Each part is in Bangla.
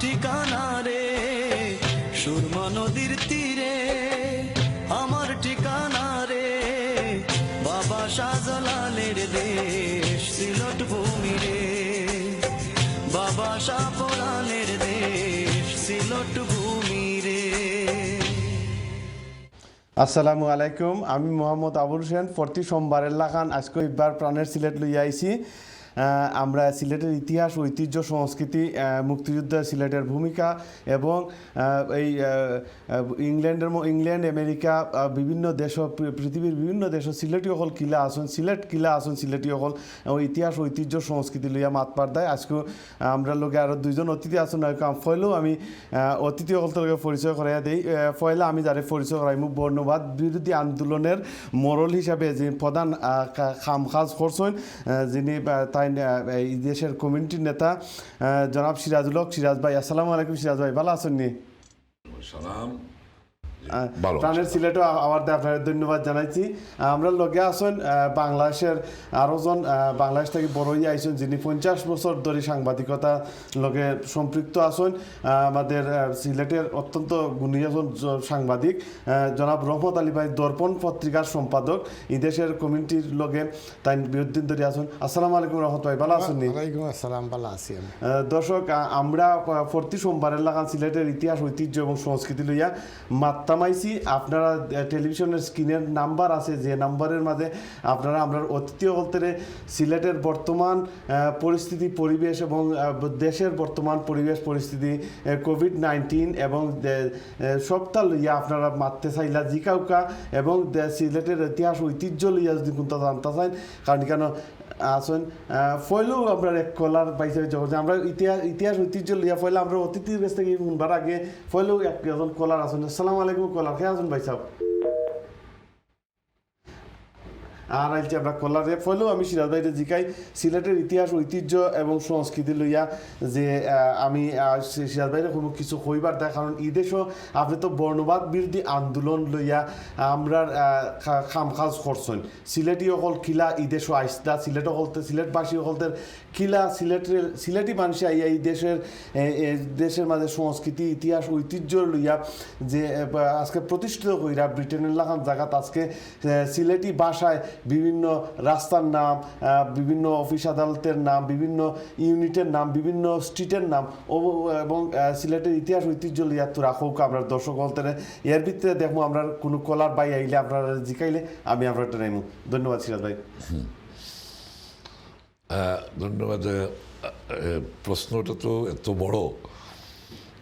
ঠিকানা রে, সুরমা নদীর তীরে আমার ঠিকানা রে, বাবা শাহজালালের দেশ সিলট ভূমি রে, বাবা শাহপরানের দেশ সিলট ভূমি রে। আসসালামু আলাইকুম, আমি মোহাম্মদ আবুল হোসেন। প্রতি সোমবারের লাখান আজকে এবার প্রাণের সিলেট লইয়া আইছি। আমরা সিলেটের ইতিহাস, ঐতিহ্য, সংস্কৃতি, মুক্তিযুদ্ধ, সিলেটের ভূমিকা এবং এই ইংল্যান্ড আমেরিকা বিভিন্ন দেশ, পৃথিবীর বিভিন্ন দেশ সিলেটি অকল কিলা আসুন, সিলেট কিলা আসুন, সিলেটি অকল ইতিহাস, ঐতিহ্য, সংস্কৃতি লইয়া মাত পারদায়। আজকে আমরা লোকে আরও দুইজন অতিথি আসুন। ফয়লেও আমি অতিথি অকলকে পরিচয় করাইয়া দিই। পয়লা আমি যারে পরিচয় করাইমু বর্ণবাদ বিরোধী আন্দোলনের মোড়ল হিসাবে যে প্রধান কাজ করছেন, যিনি তাই এই দেশের কমিউনিটির নেতা জনাব সিরাজুল হক। সিরাজ ভাই, আসসালামু আলাইকুম। সিরাজ ভাই ভালো আছেন নি? প্রাণের সিলেটও আবার আপনার ধন্যবাদ জানাইছি। আমরা লগে আসেন বাংলাদেশের আরও জন বাংলাদেশ থেকে বড় হয়ে আইসেন, যিনি 50 বছর ধরে সাংবাদিকতা লগে সম্পৃক্ত আছেন। আমাদের সিলেটের অত্যন্ত গুণী একজন সাংবাদিক জনাব রহমত আলী ভাই, দর্পণ পত্রিকার সম্পাদক, এই দেশের কমিউনিটির লগে তাই বিরোধী ধরে আছেন। আসসালামু আলাইকুম রহমত ভাই, ভালো আছেন নি? ওয়ালাইকুম আসসালাম, ভালো আছি আমি। দর্শক, আমরা প্রতি সোমবারের লাগান সিলেটের ইতিহাস, ঐতিহ্য এবং সংস্কৃতি লইয়া মাত্তামাইছি। আপনারা টেলিভিশনের স্ক্রিনের নাম্বার আছে, যে নাম্বারের মাঝে আপনারা আমরা অতিথি বলতে সিলেটের বর্তমান পরিস্থিতি, পরিবেশ এবং দেশের বর্তমান পরিবেশ পরিস্থিতি, কোভিড-19 এবং সবটা লইয়া আপনারা মারতে চাইলা জিকাউকা এবং সিলেটের ইতিহাস, ঐতিহ্য লইয়া যদি কোনটা জানতে চান, কারণ কেন আসুন ফয়লেও আপনার এক কলার পাইছে যখন আমরা ইতিহাস ঐতিহ্য লিয়া ফয়লে আমরা অতিথির কাছ থেকে শুনবার আগে ফয়লেও একজন কলার আসুন। আসসালামু আলাইকুম কলার, কে আসুন ভাই সাহেব? আর আইছি আমরা কলারে ফলেও আমি সিরাজ ভাইরে জিকাই সিলেটের ইতিহাস, ঐতিহ্য এবং সংস্কৃতি লইয়া, যে আমি সিরাজ ভাইরে কোনো কিছু কইবার দেয়, কারণ এই দেশও আপনি তো বর্ণবাদ বিরোধী আন্দোলন লইয়া আমরা কাম কাজ করছেন। সিলেটি অকল কিলা এই দেশও আইসদা, সিলেট অকলতে সিলেটবাসী অকলদের কিলা সিলেটি মানুষে আইয়া এই দেশের মাঝে সংস্কৃতি, ইতিহাস, ঐতিহ্য লইয়া যে আজকে প্রতিষ্ঠিত কইরা ব্রিটেনের লাগান জায়গাত আজকে সিলেটি ভাষায় বিভিন্ন রাস্তার নাম, বিভিন্ন অফিস আদালতের নাম, বিভিন্ন ইউনিটের নাম, বিভিন্ন স্ট্রিটের নাম এবং সিলেটের ইতিহাস, ঐতিহ্য লইয়া তো রাখুক আমরা দর্শক বলতে। এর ভিতরে দেখবো আমরা কোনো কলার বাই আইলে আপনারা জিকাইলে আমি আপনার নাইমু। ধন্যবাদ সিরাজ ভাই। ধন্যবাদ। প্রশ্নটা তো এত বড়,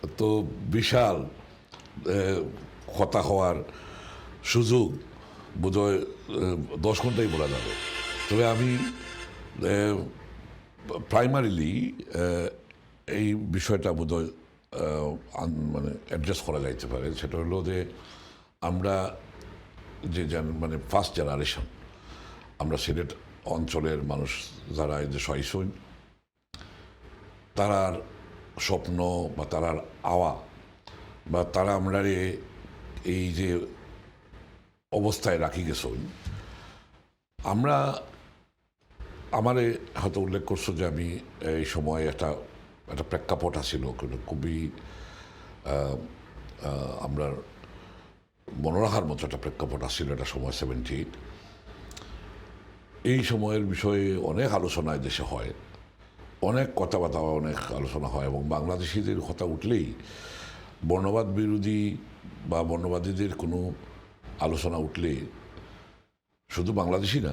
এত বিশাল, কথা হওয়ার সুযোগ বোধহয় 10 ঘন্টাই বলা যাবে। তবে আমি প্রাইমারিলি এই বিষয়টা বোধহয় মানে অ্যাড্রেস করা যাইতে পারে। সেটা হলো যে আমরা যে মানে ফার্স্ট জেনারেশন, আমরা সিলেট অঞ্চলের মানুষ যারা এই যে সহিসইন, তারার স্বপ্ন বা তারার আওয়া বা তারা আমরা এই যে অবস্থায় রাখি গেছই, আমরা আমারে হয়তো উল্লেখ করছো যে আমি এই সময় একটা প্রেক্ষাপট ছিল খুবই আমরা মনে রাখার মতো একটা প্রেক্ষাপট ছিল। একটা সময় 78, এই সময়ের বিষয়ে অনেক আলোচনা দেশে হয়, অনেক কথাবার্তা, অনেক আলোচনা হয় এবং বাংলাদেশিদের কথা উঠলেই বর্ণবাদ বিরোধী বা বর্ণবাদীদের কোনো আলোচনা উঠলে শুধু বাংলাদেশি না,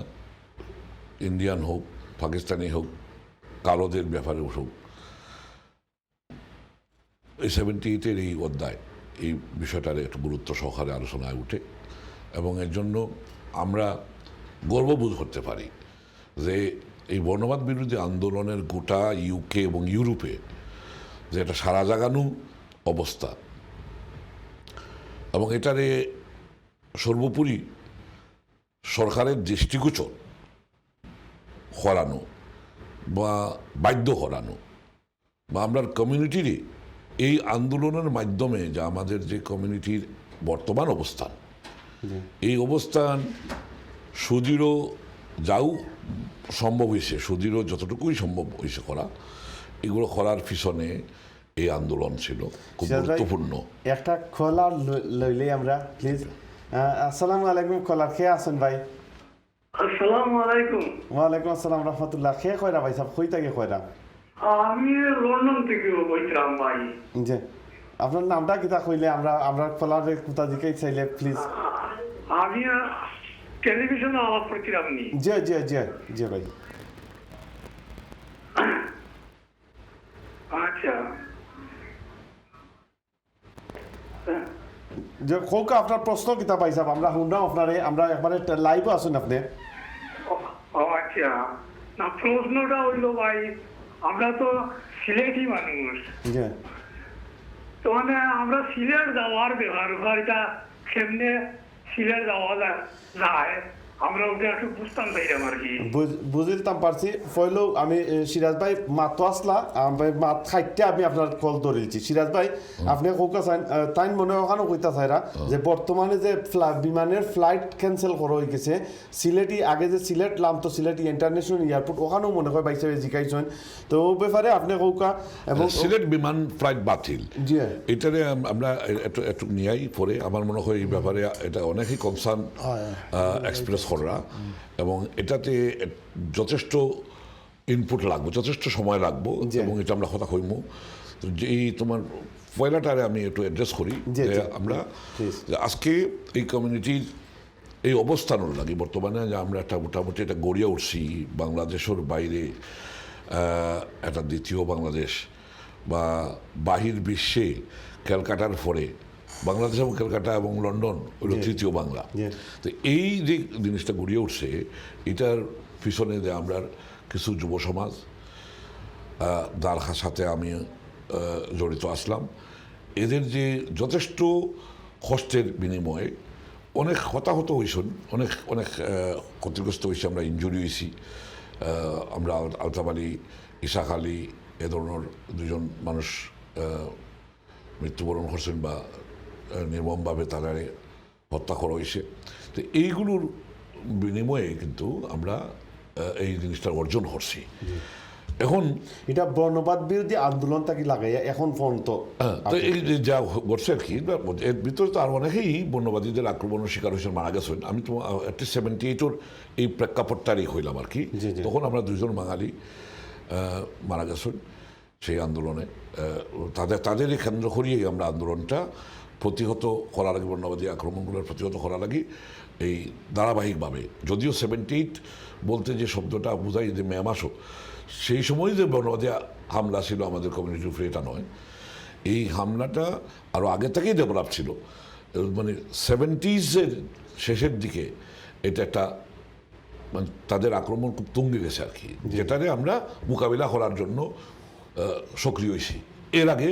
ইন্ডিয়ান হোক, পাকিস্তানি হোক, কালোদের ব্যাপারে হোক, এই 78-এর এই অধ্যায় এই বিষয়টার একটু গুরুত্ব সহকারে আলোচনায় উঠে এবং এর জন্য আমরা গর্ববোধ করতে পারি যে এই বর্ণবাদ বিরোধী আন্দোলনের গোটা ইউকে এবং ইউরোপে যে একটা সারা জাগানো অবস্থা এবং এটারে সর্বোপরি সরকারের দৃষ্টিগোচর করানো বা বাধ্য করানো বা আমরা কমিউনিটিরে এই আন্দোলনের মাধ্যমে যা আমাদের যে কমিউনিটির বর্তমান অবস্থান, এই অবস্থান সুদৃঢ় যাও সম্ভব হয়েছে, সুদৃঢ় যতটুকুই সম্ভব হয়েছে করা, এগুলো করার পিছনে এই আন্দোলন ছিল খুব সিরাজ ভাই, গুরুত্বপূর্ণ। একটা কলার লইলেই আমরা প্লিজ। আসসালামু আলাইকুম, কলার খেয়ে আছেন ভাই? আসসালামু আলাইকুম। ওয়ালাইকুম আসসালাম রহমতুল্লাহ। খেয়ে কয়রা ভাই সাহেব, কই থেকে কয়রা? আমি লন্ডন থেকে বলছিলাম ভাই। জি, আপনার নামটা কিতা কইলে আমরা আমরা কলারে কোথা দিকে চাইলে প্লিজ। আমি টেলিভিশনে আলাপ করছিলাম নি। জি জি জি জি ভাই। আচ্ছা, যে কোক আপনার প্রশ্ন কিতা পাই সাহেব, আমরা শুনলাম আপনারে, আমরা একবারে লাইভও আছেন আপনি। ও আচ্ছা, না প্রশ্নটা হইলো ভাই, আমরা তো সিলেটি মানুষ, জি তো মানে আমরা সিলেট যাওয়ার ব্যবহারটা কেমনে সিলেট যাওয়া যায় আমরা ওটা একটু বুঝতাম চাইলাম আর কি। বুঝিতাম পারছি। ফয়লো আমি সিরাজ ভাই মাতো আসলা, আমি মাত খাইতে আমি আপনার কল ধরেছি। সিরাজ ভাই আপনি কোকা চাইন তাই মনে ওখানে কইতা চাইরা যে বর্তমানে যে বিমানের ফ্লাইট ক্যান্সেল করা হয়ে গেছে সিলেটি, আগে যে সিলেট নামতো সিলেটি ইন্টারন্যাশনাল এয়ারপোর্ট, ওখানেও মনে হয় বাইসে জিকাইছেন, তো ও ব্যাপারে আপনি কোকা এবং সিলেট বিমান ফ্লাইট বাতিল, জি এটারে আমরা একটু নিয়াই পরে আমার মনে হয় এই ব্যাপারে এটা অনেকই কনসার্ন এক্সপ্রেস করা, এবং এটাতে যথেষ্ট ইনপুট লাগবে, যথেষ্ট সময় লাগবে, এবং এটা আমরা কথা কইম। যে এই তোমার পয়লাটারে আমি একটু অ্যাড্রেস করি যে আমরা আজকে এই কমিউনিটির এই অবস্থানের লাগে বর্তমানে যে আমরা একটা মোটামুটি এটা গড়িয়ে উঠছি বাংলাদেশের বাইরে একটা দ্বিতীয় বাংলাদেশ, বা বাহির বিশ্বে ক্যালকাটার পরে বাংলাদেশ এবং ক্যালকাটা এবং লন্ডন হলো তৃতীয় বাংলা। তো এই যে জিনিসটা গড়িয়ে উঠছে, এটার পিছনে যে আমরা কিছু যুব সমাজ যার সাথে আমি জড়িত আসলাম, এদের যে যথেষ্ট কষ্টের বিনিময়ে অনেক হতাহত হয়েছেন, অনেক অনেক ক্ষতিগ্রস্ত হয়েছে, আমরা ইনজুরি হয়েছি। আমরা আলতাফ আলী, ইসাক আলী এ ধরনের দুজন মানুষ মৃত্যুবরণ করছেন বা নির্মমভাবে তাদের হত্যা করা হয়েছে। তো এইগুলোর বিনিময়ে কিন্তু আমরা এই জিনিসটা অর্জন করছি। এখন এটা বর্ণবাদ বিরোধী আন্দোলন তাকে লাগাই এখন পর্যন্ত। তো এই যে যা ঘটছে আর কি, এর ভিতরে তো আর অনেকেই বর্ণবাদীদের আক্রমণের শিকার হয়েছেন, মারা গেছেন। আমি তো একটা 78-ওর এই প্রেক্ষাপটটারই হইলাম আর কি। তখন আমরা দুজন বাঙালি মারা গেছেন সেই আন্দোলনে। তাদেরই কেন্দ্র করিয়েই আমরা আন্দোলনটা প্রতিহত করা লাগে, বর্ণবাদী আক্রমণগুলোর প্রতিহত করা লাগে এই ধারাবাহিকভাবে। যদিও 78 বলতে যে শব্দটা বোঝায় যে মে মাসও, সেই সময় যে বর্ণবাদী হামলা ছিল আমাদের কমিউনিটির উপরে এটা নয়, এই হামলাটা আরও আগে থেকেই ডেভেলপ ছিল। মানে 70s-এর শেষের দিকে এটা একটা মানে তাদের আক্রমণ খুব তুঙ্গে গেছে আর কি, যেটারে আমরা মোকাবিলা করার জন্য সক্রিয় হয়েছি। এর আগে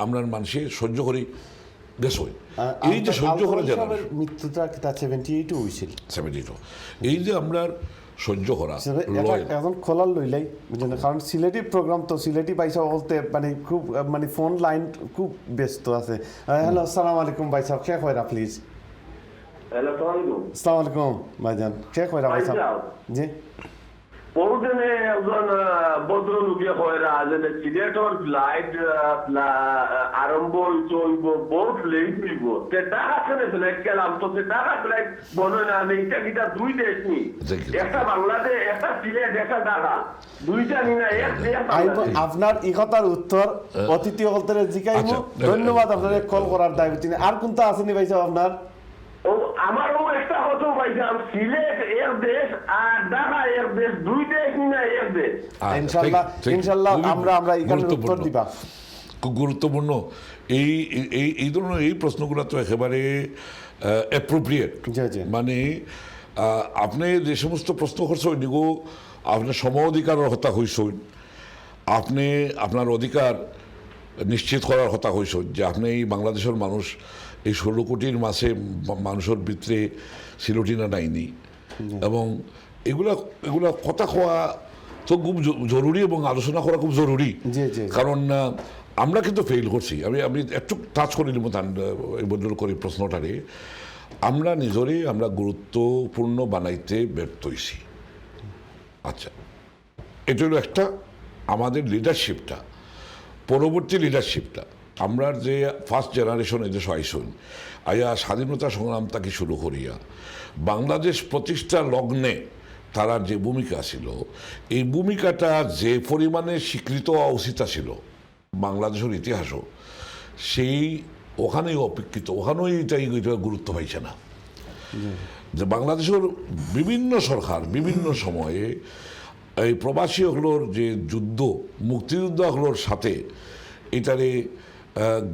আমরা মানুষের সহ্য করি গেছ, এই যে সহ্য করা যায় মৃত্যুটা 78 হয়েছিল। 72 এই যে আমরা সহ্য করা এখন খোলার লইলাই বুঝলেন, কারণ সিলেটি প্রোগ্রাম তো সিলেটি বাইসা বলতে মানে খুব মানে ফোন লাইন খুব ব্যস্ত আছে। হ্যালো, আসসালামু আলাইকুম ভাই সাহেব, কে কয়রা প্লিজ? হ্যালো, আসসালামু আলাইকুম ভাইজান, কে কয়রা ভাই সাহেব? জি বহুদিনে একজন ভদ্রলোকে কয়রা যে সিলেটর ফ্লাইট আরম্ভ হইব বহুত লেট হইব, তে টাকা শুনে ফ্লাইট গেলাম, তো সে টাকা ফ্লাইট বলো না, আমি এটা কিটা দুই দেশ নি, একটা বাংলাদেশ, একটা সিলেট, একটা ঢাকা, দুইটা নি না এক দেশ। আপনার ই কথার উত্তর অতিথি হলতে জিকাইমু। ধন্যবাদ আপনার কল করার দায়িত্ব। তিনি আর কোনটা আসেনি ভাই সাহেব আপনার? আমারও একটা হতো ভাইজান, সিলেট এক দেশ আর ঢাকা এক দেশ, দুই দেশ না এক দেশ। ইনশাআল্লাহ ইনশাআল্লাহ আমরা এখানে উত্তর দিবা। খুব গুরুত্বপূর্ণ এই এই এই ধরনের এই প্রশ্নগুলো তো একেবারে অ্যাপ্রোপ্রিয়েট। মানে আপনি যে সমস্ত প্রশ্ন করছেন এগুলো আপনার সম অধিকারের হত্যা হয়েছেন, আপনি আপনার অধিকার নিশ্চিত করার কথা হয়েছেন, যে আপনি এই বাংলাদেশের মানুষ এই 16 কোটির মাসে মানুষের ভিতরে সিলোটিনা নাইনি, এবং এগুলা কথা কওয়া তো খুব জরুরি এবং আলোচনা করা খুব জরুরি। কারণ আমরা কিন্তু ফেল করছি। আমি একটু টাচ করে নিব এই বদল করি প্রশ্নটারে। আমরা নিজেরই আমরা গুরুত্বপূর্ণ বানাইতে ব্যর্থ হয়েছি। আচ্ছা, এটা হলো একটা আমাদের লিডারশিপটা পরবর্তী লিডারশিপটা আমরা যে ফার্স্ট জেনারেশন এদেশ আইসন আয়া স্বাধীনতা সংগ্রাম তাকে শুরু করিয়া বাংলাদেশ প্রতিষ্ঠা লগ্নে তার যে ভূমিকা ছিল এই ভূমিকাটা যে পরিমাণে স্বীকৃত হওয়া উচিত ছিল বাংলাদেশের ইতিহাসও সেই ওখানেই অপেক্ষিত ওখানেই এটাই গুরুত্ব পাইছে না যে বাংলাদেশের বিভিন্ন সরকার বিভিন্ন সময়ে এই প্রবাসী হলোর যে যুদ্ধ মুক্তিযোদ্ধাগুলোর সাথে এটারে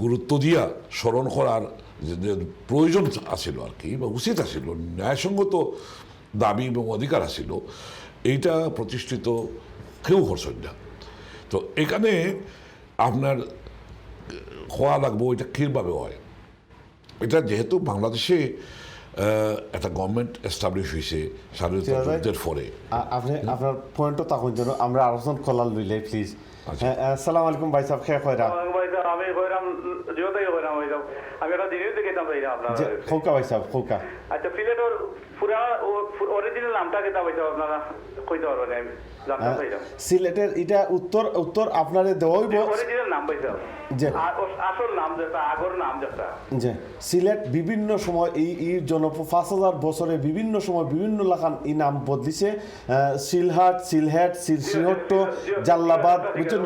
গুরুত্ব দিয়া স্মরণ করার যে প্রয়োজন আছিল আর কি বা উচিত আছিল ন্যায়সঙ্গত দাবি এবং অধিকার আছিল এইটা প্রতিষ্ঠিত কেউ করছেন না। তো এখানে আপনার হওয়া লাগবো এটা কীভাবে হয় এটা যেহেতু বাংলাদেশে একটা গভর্নমেন্ট এস্টাবলিশ হয়েছে স্বাধীনতা যুদ্ধের পরে আপনি আপনার পয়েন্টও তখন যেন আমরা আলোচনা কলার লইলে প্লিজ। আসসালামু আলাইকুম ভাই সাহেব খেয়ে কয়রা আমি কইরাম জিওতেই কইরাম হইলাম আমি একটা দিনের দিকে যেতাম ভাই আপনারা খোকা ভাই সাহেব খোকা আচ্ছা সিলেটের পুরা অরিজিনাল নামটা কেতা ভাই আপনারা কইতে পারবেন আমি জানতে চাইলাম সিলেটের এটা উত্তর উত্তর আপনারে দেওয়াইব অরিজিনাল নাম ভাই যে আসল নাম যেটা আগর নাম যেটা যে সিলেট বিভিন্ন সময় এই 5,000 বছরে বিভিন্ন সময় বিভিন্ন লাখান এই নাম বদলিছে সিলহাট সিলহেট সিলহট্ট জাল্লাবাদ বুঝছেন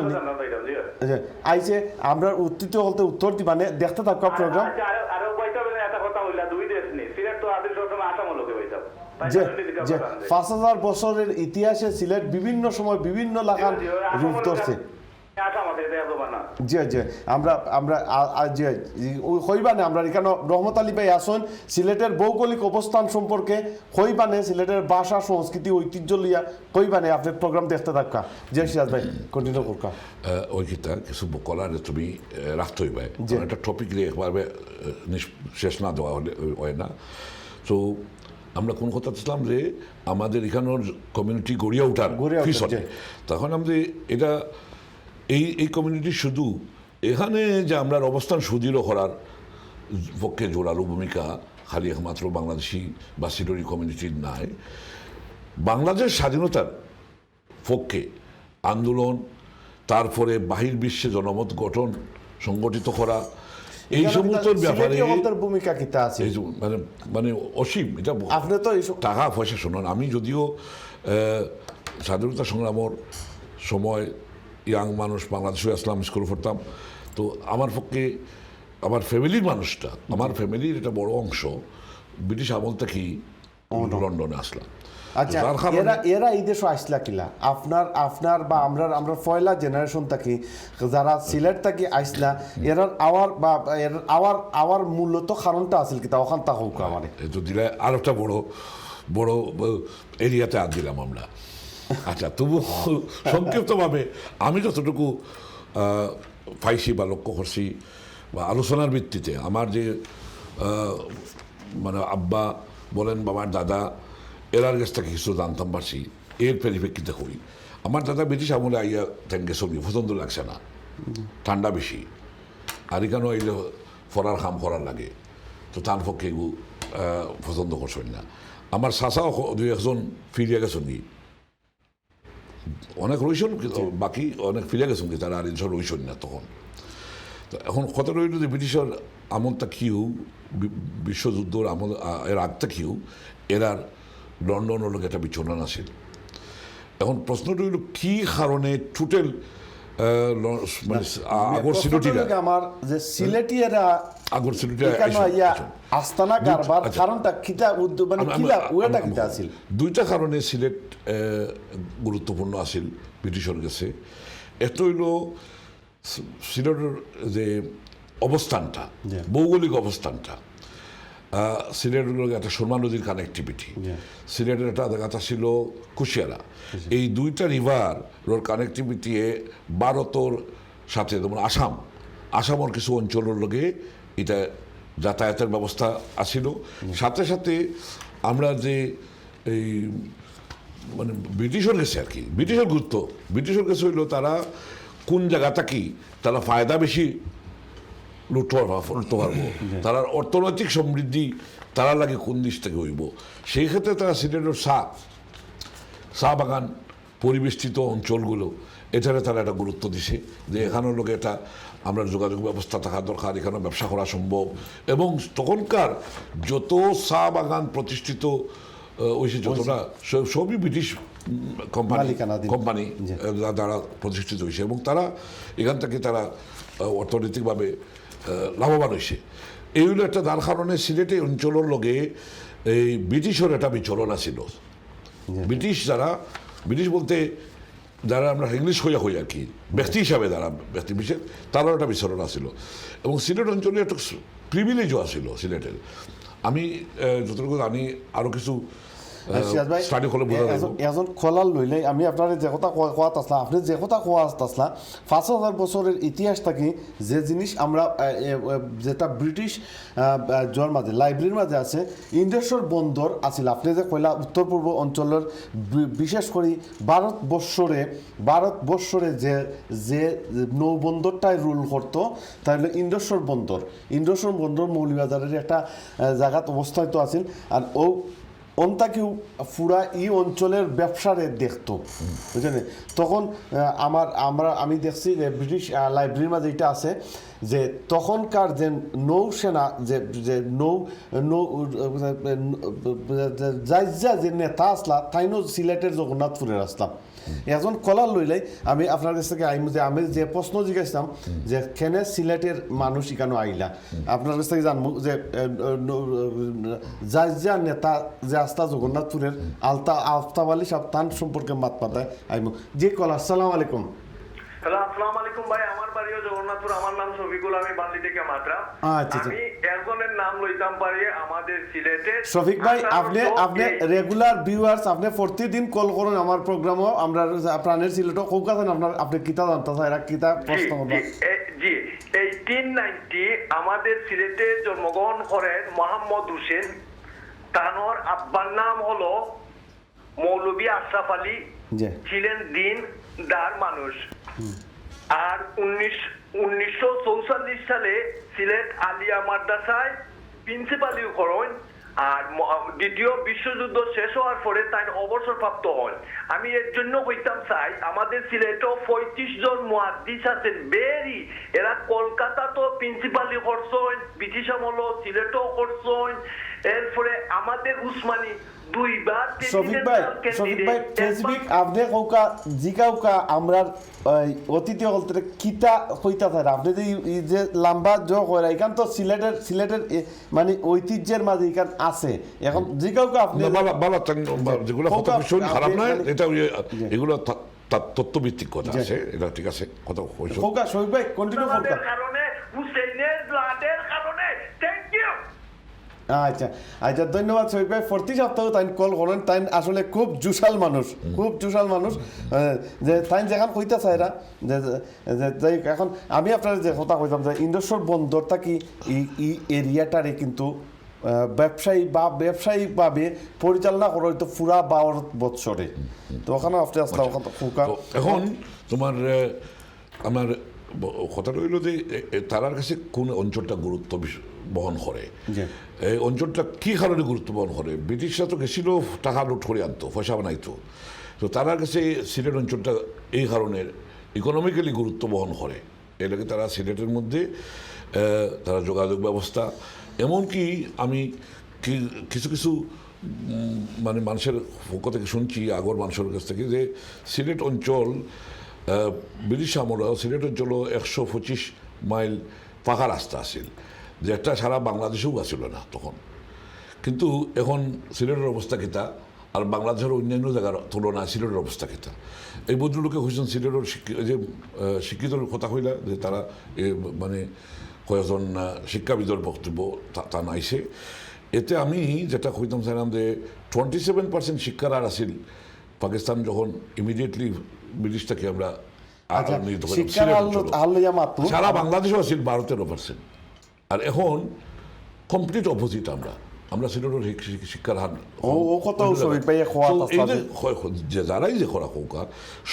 আইছে আমরা উত্তর হলতে উত্তর দিবানে দেখতে থাকা প্রোগ্রাম আরো কইতে হবে একটা কথা হইলা দুই দেশ নেই সিলেট তো আদিল সরকার আসাম লোকে হইতা যে 5,000 বছরের ইতিহাসে সিলেট বিভিন্ন সময় বিভিন্ন লাখান রূপ ধরছে জি জি আমরা আমরা যে হইবানে আমরা এখানে রহমত আলী ভাই আসুন সিলেটের ভৌগোলিক অবস্থান সম্পর্কে হইবানে সিলেটের ভাষা সংস্কৃতি ঐতিহ্য লইয়া হইবানে আপনি প্রোগ্রাম দেখতে থাকা যে সিরাজ ভাই কন্টিনিউ করকা ওই কিতা কিছু কলারে তুমি রাখতে হইবে একটা টপিক নিয়ে একবার শেষ না দেওয়া হয় না। তো আমরা কোন কথা ছিলাম যে আমাদের এখানের কমিউনিটি গড়িয়া ওঠার পিছনে তখন আমাদের এটা এই কমিউনিটি শুধু এখানে যে আমরা অবস্থান সুদৃঢ় করার পক্ষে জোরালো ভূমিকা খালি একমাত্র বাংলাদেশি বা সিলেটি কমিউনিটির নাই বাংলাদেশ স্বাধীনতার পক্ষে আন্দোলন তারপরে বাহির বিশ্বে জনমত গঠন সংগঠিত করা এই সমস্ত ব্যাপারে ভূমিকা কিতা আছে মানে মানে অসীম এটা আপনি তো টাকা পয়সা শুনুন আমি যদিও স্বাধীনতা সংগ্রামের সময় ইয়াং মানুষ বাংলাদেশে আসলাম স্কুল পড়তাম তো আমার পক্ষে আমার ফ্যামিলির মানুষটা আমার ফ্যামিলির একটা বড় অংশ ব্রিটিশ আমল থেকেই লন্ডনে আসলাম। আচ্ছা এরা এই দেশে আসলা কিলা আপনার বা আমরা পয়লা জেনারেশন থাকি যারা সিলেট থাকি আইসলা এরার আওয়ার মূলত কারণটা আছিল কিতা ওখান তা হোক আমার তো দিলে আর একটা বড় এরিয়াতে আদ দিলাম আমরা। আচ্ছা তবু সংক্ষিপ্তভাবে আমি যতটুকু পাইছি বা লক্ষ্য করছি বা আলোচনার ভিত্তিতে আমার যে মানে আব্বা বলেন বাবার দাদা এরার কাছ থেকে কিছু জানতাম পারছি এর পরিপ্রেক্ষিতে করি আমার দাদা ব্রিটিশ আমলে আইয়া ট্যাঙ্কে সঙ্গে পছন্দ লাগছে না ঠান্ডা বেশি আর এখানেও আইলে ফরার খাম করার লাগে তো তার পক্ষে এগুলো পছন্দ করছেন না। আমার চাচাও দুই একজন ফিরিয়া গেছেন কি অনেক রইছেন বাকি অনেক ফিরে গেছেন কি তারা আর ইনশোর রইছেন না তখন। তো এখন কথা রইল যে ব্রিটিশের আমলটা কিউ বিশ্বযুদ্ধর আমল এর আগটা কিউ এরার লন্ডন লোক একটা বিচরণ আছিল। এখন প্রশ্নটা হইল কি কারণে টোটাল আগর সিলেটিরা আমার যে সিলেটিরা আগর সিলেটিরা আস্তানা কারবার কারণটা কিটা মানে কিলা ওটা কিটা আছিল দুইটা কারণে সিলেট গুরুত্বপূর্ণ আছিল ব্রিটিশের কাছে। এত হইল সিলেটের যে অবস্থানটা ভৌগোলিক অবস্থানটা সিলেটের একটা সুরমা নদীর কানেক্টিভিটি সিলেটের একটা জায়গাটা ছিল কুশিয়ারা এই দুইটা রিভার কানেক্টিভিটি ভারতের সাথে যেমন আসামের কিছু অঞ্চলের লগে এটা যাতায়াতের ব্যবস্থা আছিল। সাথে সাথে আমরা যে এই মানে ব্রিটিশের কাছে আর কি ব্রিটিশের কাছে হইল তারা কোন জায়গাটা কি তারা ফায়দা বেশি লুটতে পারবো তারা অর্থনৈতিক সমৃদ্ধি তারা লাগে কোন দিক থেকে হইব সেই ক্ষেত্রে তারা সিলেটের চা বাগান পরিবেষ্টিত অঞ্চলগুলো এটারে তারা একটা গুরুত্ব দিছে যে এখানের লোকে এটা আমরা যোগাযোগ ব্যবস্থা থাকা দরকার, এখানে ব্যবসা করা সম্ভব। এবং তখনকার যত চা বাগান প্রতিষ্ঠিত হয়েছে যতটা সবই ব্রিটিশ মালিকানাধীন। কোম্পানি দ্বারা প্রতিষ্ঠিত হয়েছে, এবং তারা এখান থেকে তারা অর্থনৈতিকভাবে লাভবান হয়েছে। এই হলো একটা, যার কারণে সিলেটে অঞ্চলের লগে এই ব্রিটিশের একটা বিচলন ছিল। ব্রিটিশ ব্রিটিশ বলতে যারা আমরা ইংলিশ হইয়া হই আর কি, ব্যক্তি হিসাবে যারা ব্যক্তি বিশেষ, তারও একটা বিচরণ আছিল। এবং সিলেট অঞ্চলে একটা প্রিভিলেজও আছিল সিলেটের। আমি যতটুকু জানি আরও কিছু স্টাডি করলে বোঝা যাবে। এজন খোলার লইলে আমি আপনার যে কথা কোয়াত আসলাম, আপনি যে কথা কোয়া আসলাম ৫,০০০ বছরের ইতিহাস থাকি যে জিনিস আমরা যেটা ব্রিটিশ জোর মাঝে লাইব্রেরির মাঝে আছে, ইন্দ্রেশ্বর বন্দর আছিল। আপনি যে কইলা উত্তর পূর্ব অঞ্চলের বিশেষ করে ভারতবর্ষরে যে নৌবন্দরটাই রুল করতো তাহলে ইন্দ্রেশ্বর বন্দর মৌলভীবাজারের একটা জায়গাত অবস্থায়িত আছিল। আর অন্তাকেও পুরা এই অঞ্চলের ব্যবসারে দেখতো, বুঝলেন। তখন আমি দেখছি যে ব্রিটিশ লাইব্রেরির মাঝে এটা আছে যে তখনকার যে নৌসেনা যে যে নেতা আসলা তাইনও সিলেটের জগন্নাথপুরের আসলাম। এখন কলার লইলাই আমি আপনার কাছ থেকে যে আমি যে প্রশ্ন জিজ্ঞাসলাম যে কেনে সিলেটের মানুষ এখানে আইলা, আপনার কাছ থেকে জানবো যে যা নেতা যে আস্তা জগন্নাথপুরের আলতাফ আলী সাহেব তান সম্পর্কে মাত পাতায় আইমু। জি কলা, আসসালামু আলাইকুম। হ্যালো, আসসালামু আলাইকুম ভাই। আমার বাড়িও জগন্নাথপুর। আমার নাম শফিকুল, আমি বান্দি থেকে মাত্রা। আমি একজনের নাম লইতাম পারি আমাদের সিলেটের শফিক ভাই। আপনি রেগুলার ভিউয়ার্স, আপনি প্রতিদিন কল করুন আমার প্রোগ্রামও। আমরা প্রাণের সিলেটও খুব কাছেন আপনি কিতা জানতে চাই, এরা কিতা প্রশ্ন করবেন। জি, 1890 আমাদের সিলেটে জন্মগ্রহণ করেন মোহাম্মদ হোসেন। তানোর আব্বার নাম হলো মৌলভী আশরাফ আলী, ছিলেন দিনদার মানুষ। আর 1944 সালে সিলেট আলিয়া মাদ্রাসায় প্রিন্সিপালিও করেন। আর দ্বিতীয় বিশ্বযুদ্ধ শেষ হওয়ার পরে তাই অবসরপ্রাপ্ত হন। আমি এর জন্য কইতাম চাই আমাদের সিলেটও 35 জন মুহাদ্দিস আছেন বেরি, এরা কলকাতা তো প্রিন্সিপালি করছেন, ব্রিটিশ আমল সিলেটও করছেন। এরপরে আমাদের উসমানী দুইবার শফিক ভাই স্পেসিফিক আপনি কৌকা জিকাউকা আমরা অতিথি হলতে কিতা কইতা থাকে। আপনি যে লম্বা যোগ হয় এখান তো সিলেটের মানে ঐতিহ্যের মাঝে এখান আছে। এখন জিকাউকা আপনি যেগুলো কথা ভীষণ খারাপ নয়, এটা এগুলো তত্ত্বভিত্তিক কথা আছে, এটা ঠিক আছে কথা কইছো। কৌকা শফিক ভাই কন্টিনিউ করুন। কারণে হুসেইনের ব্লাডের কারণে থ্যাংক ইউ। আচ্ছা ধন্যবাদ শফিক ভাই। প্রতি সপ্তাহে তাই কল করেন, তাই আসলে খুব জুসাল মানুষ যে তাই যেখান কইতে চাইরা যে এখন আমি আপনার যে কথা কইতাম যে ইন্দ্রেশ্বর বন্দরটা কি এই এরিয়াটারে কিন্তু ব্যবসায়িকভাবে পরিচালনা করা হইতো পুরা 12 বৎসরে। তো ওখানে আপনি আসলাম এখন তোমার আমার কথা রইল যে তারার কাছে কোন অঞ্চলটা গুরুত্ব বহন করে, এই অঞ্চলটা কি কারণে গুরুত্ব বহন করে। ব্রিটিশরা তো গেছিল টাকা লুট করে আনতো, পয়সা বানাইতো। তো তারার কাছে সিলেট অঞ্চলটা এই কারণে ইকোনমিক্যালি গুরুত্ব বহন করে। এর লাগে তারা সিলেটের মধ্যে তারা যোগাযোগ ব্যবস্থা, এমনকি আমি কিছু মানে মানুষের পক্ষ থেকে শুনছি, আগর মানুষের কাছ থেকে, যে সিলেট অঞ্চল ব্রিটিশ আমলে সিলেট অঞ্চল 125 মাইল পাকা রাস্তা আছিল, যেটা সারা বাংলাদেশেও আসছিল না তখন। কিন্তু এখন সিলেটের অবস্থা কিতা আর বাংলাদেশের অন্যান্য জায়গার তুলনায় সিলেটের অবস্থা কিতা। এই ভদ্রলোকে হয়েছেন সিলেটের যে শিক্ষিত কথা হইলা যে তারা মানে কয়েকজন শিক্ষাবিদের বক্তব্য তা নাইছে। এতে আমি যেটা কইতাম চাইলাম যে 27% শিক্ষার আর আছিল পাকিস্তান যখন ইমিডিয়েটলি ব্রিটিশটাকে আমরা সারা বাংলাদেশও আছিল 12-13%। আর এখন কমপ্লিট অপোজিট আমরা সিলেটের শিক্ষার হার যারাই যে করা হোক,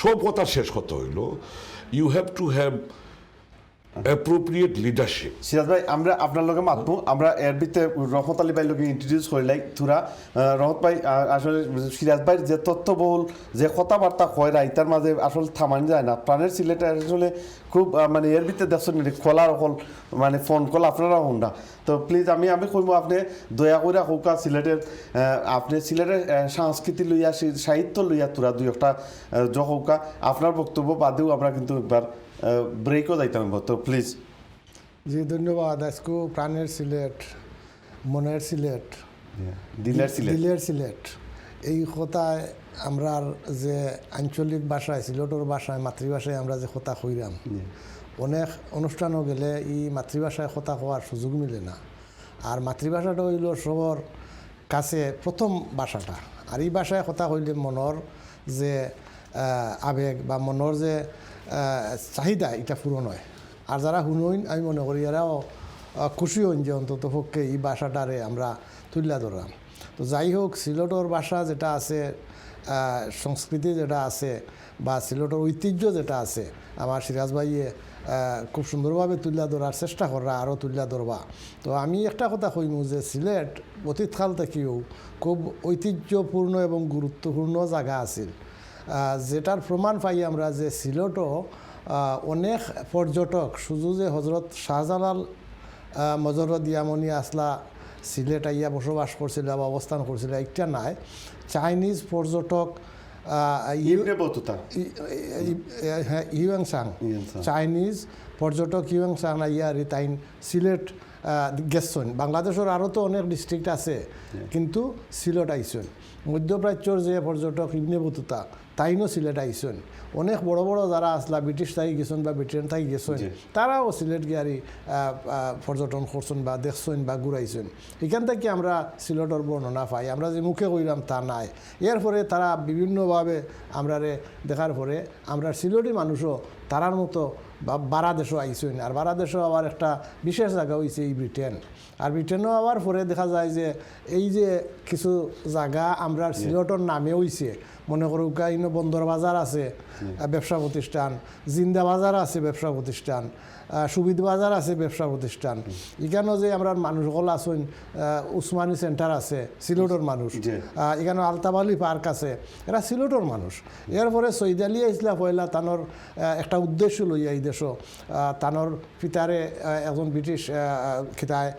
সব কথা শেষ কথা হইল you have to have appropriate leadership. Siraj ভাই আমরা আপনার লগে মাতবো আমরা এর ভিতরে রহমত আলী ভাই লগে ইন্ট্রোডিউস করলাই থুরা রহমত ভাই আসলে সিরাজ ভাই যে তথ্যবহুল যে কথাবার্তা কয় রাইতার মাঝে আসলে থামান যায় না প্রাণের সিলেটে আসলে খুব মানে এর ভিতরে দেখছেন খোলার অকল মানে ফোন কল আপনারা হন না তো প্লিজ আমি কইব আপনি দয়া করে হৌকা সিলেটের আপনি সিলেটের সংস্কৃতি লইয়া সাহিত্য লইয়া তোরা দুই একটা হৌকা আপনার বক্তব্য বাদেও আমরা কিন্তু একবার ব্রেকও যাইতাম তো প্লিজ। জি ধন্যবাদ। আজকে প্রাণের সিলেট, মনের সিলেট, দিলের সিলেট এই কথায় আমরা যে আঞ্চলিক ভাষায় সিলেটের ভাষায় মাতৃভাষায় আমরা যে কথা কইরাম অনেক অনুষ্ঠানও গেলে এই মাতৃভাষায় কথা হওয়ার সুযোগ মিলে না। আর মাতৃভাষাটা হইল সবার কাছে প্রথম ভাষাটা। আর এই ভাষায় কথা হইলে মনের যে আবেগ বা মনের যে চাহিদা এটা পূরণ হয়। আর যারা শুনইন আমি মনে করি এরাও খুশি হইন যে অন্তত পক্ষে এই ভাষাটারে আমরা তুলে ধরলাম। তো যাই হোক সিলেটের ভাষা যেটা আছে, সংস্কৃতি যেটা আছে বা সিলেটের ঐতিহ্য যেটা আছে আমার সিরাজ ভাইয়ে খুব সুন্দরভাবে তুলে ধরার চেষ্টা করা আরও তুলে ধরবা। তো আমি একটা কথা কইমু যে সিলেট অতীতকাল থেকেও খুব ঐতিহ্যপূর্ণ এবং গুরুত্বপূর্ণ জায়গা আছিল, যেটার প্রমাণ পাই আমরা যে সিলেটও অনেক পর্যটক শুধু যে হজরত শাহজালাল মজরত ইয়ামনি আসলা সিলেট আইয়া বসবাস করছিল বা অবস্থান করছিল একটা নাই, চাইনিজ পর্যটক ইউয়াংসাং চাইনিজ পর্যটক ইউয়াংসাং আইয়া তাইন সিলেট গেছেন। বাংলাদেশের আরও তো অনেক ডিস্ট্রিক্ট আছে কিন্তু সিলেট আইসেন। মধ্যপ্রাচ্যর যে পর্যটক ইবনে বতুতা তাইনও সিলেট আইসেন। অনেক বড় বড় যারা আসলা ব্রিটিশ তাই গেছেন বা ব্রিটেন তাই গেছেন তারাও সিলেট গিয়ারি পর্যটন করছেন বা দেখছেন বা ঘুরাইছেন। এখান থেকে আমরা সিলেটের বর্ণনা পাই, আমরা যে মুখে কইলাম তা নাই। এরপরে তারা বিভিন্নভাবে আমরারে দেখার পরে আমরা সিলেটি মানুষও তারার মতো বা বারাদেশও আইসেন। আর বারাদেশও আবার একটা বিশেষ জায়গা হয়েছে এই ব্রিটেন। আর ব্রিটেনও আবার পরে দেখা যায় যে এই যে কিছু জায়গা আমরা সিলেটের নামে হইছে, মনে করো ইনো বন্দর বাজার আছে ব্যবসা প্রতিষ্ঠান, জিন্দা বাজার আছে ব্যবসা প্রতিষ্ঠান, সুবিধা বাজার আছে ব্যবসা প্রতিষ্ঠান। এখানেও যে আমরা মানুষগুলো আছেন, উসমানী সেন্টার আছে সিলেটের মানুষ, এখানে আলতাবালি পার্ক আছে, এরা সিলেটের মানুষ। এরপরে সৈয়দ আলী ইসলাম পয়লা তানোর একটা উদ্দেশ্য লইয়া এই দেশও তানোর পিতারে একজন ব্রিটিশ খিতায়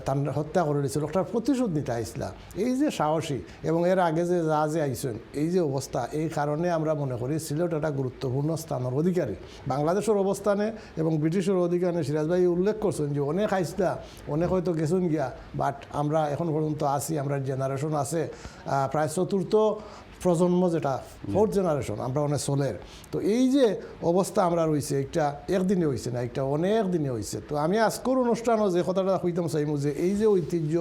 তান হত্যা করে দিয়েছিল, একটা প্রতিশোধ নিতে আইসলা। এই যে সাহসী এবং এর আগে যে যা যে আইসেন এই যে অবস্থা, এই কারণে আমরা মনে করি সিলেট একটা গুরুত্বপূর্ণ স্থানের অধিকারী বাংলাদেশের অবস্থানে এবং ব্রিটিশের অধিকারে। সিরাজ ভাই উল্লেখ করছেন যে অনেক আইসলা, অনেক হয়তো গেছেন গিয়া, বাট আমরা এখন পর্যন্ত আছি, আমরা জেনারেশন আছে প্রায় চতুর্থ প্রজন্ম যেটা ফোর্থ জেনারেশন আমরা অনেক চলের। তো এই যে অবস্থা আমরা রয়েছে একটা একদিনে হয়েছে না, একটা অনেক দিনে হয়েছে। তো আমি আজকের অনুষ্ঠানও যে কথাটা কইতাম চাইমু যে এই যে ঐতিহ্য,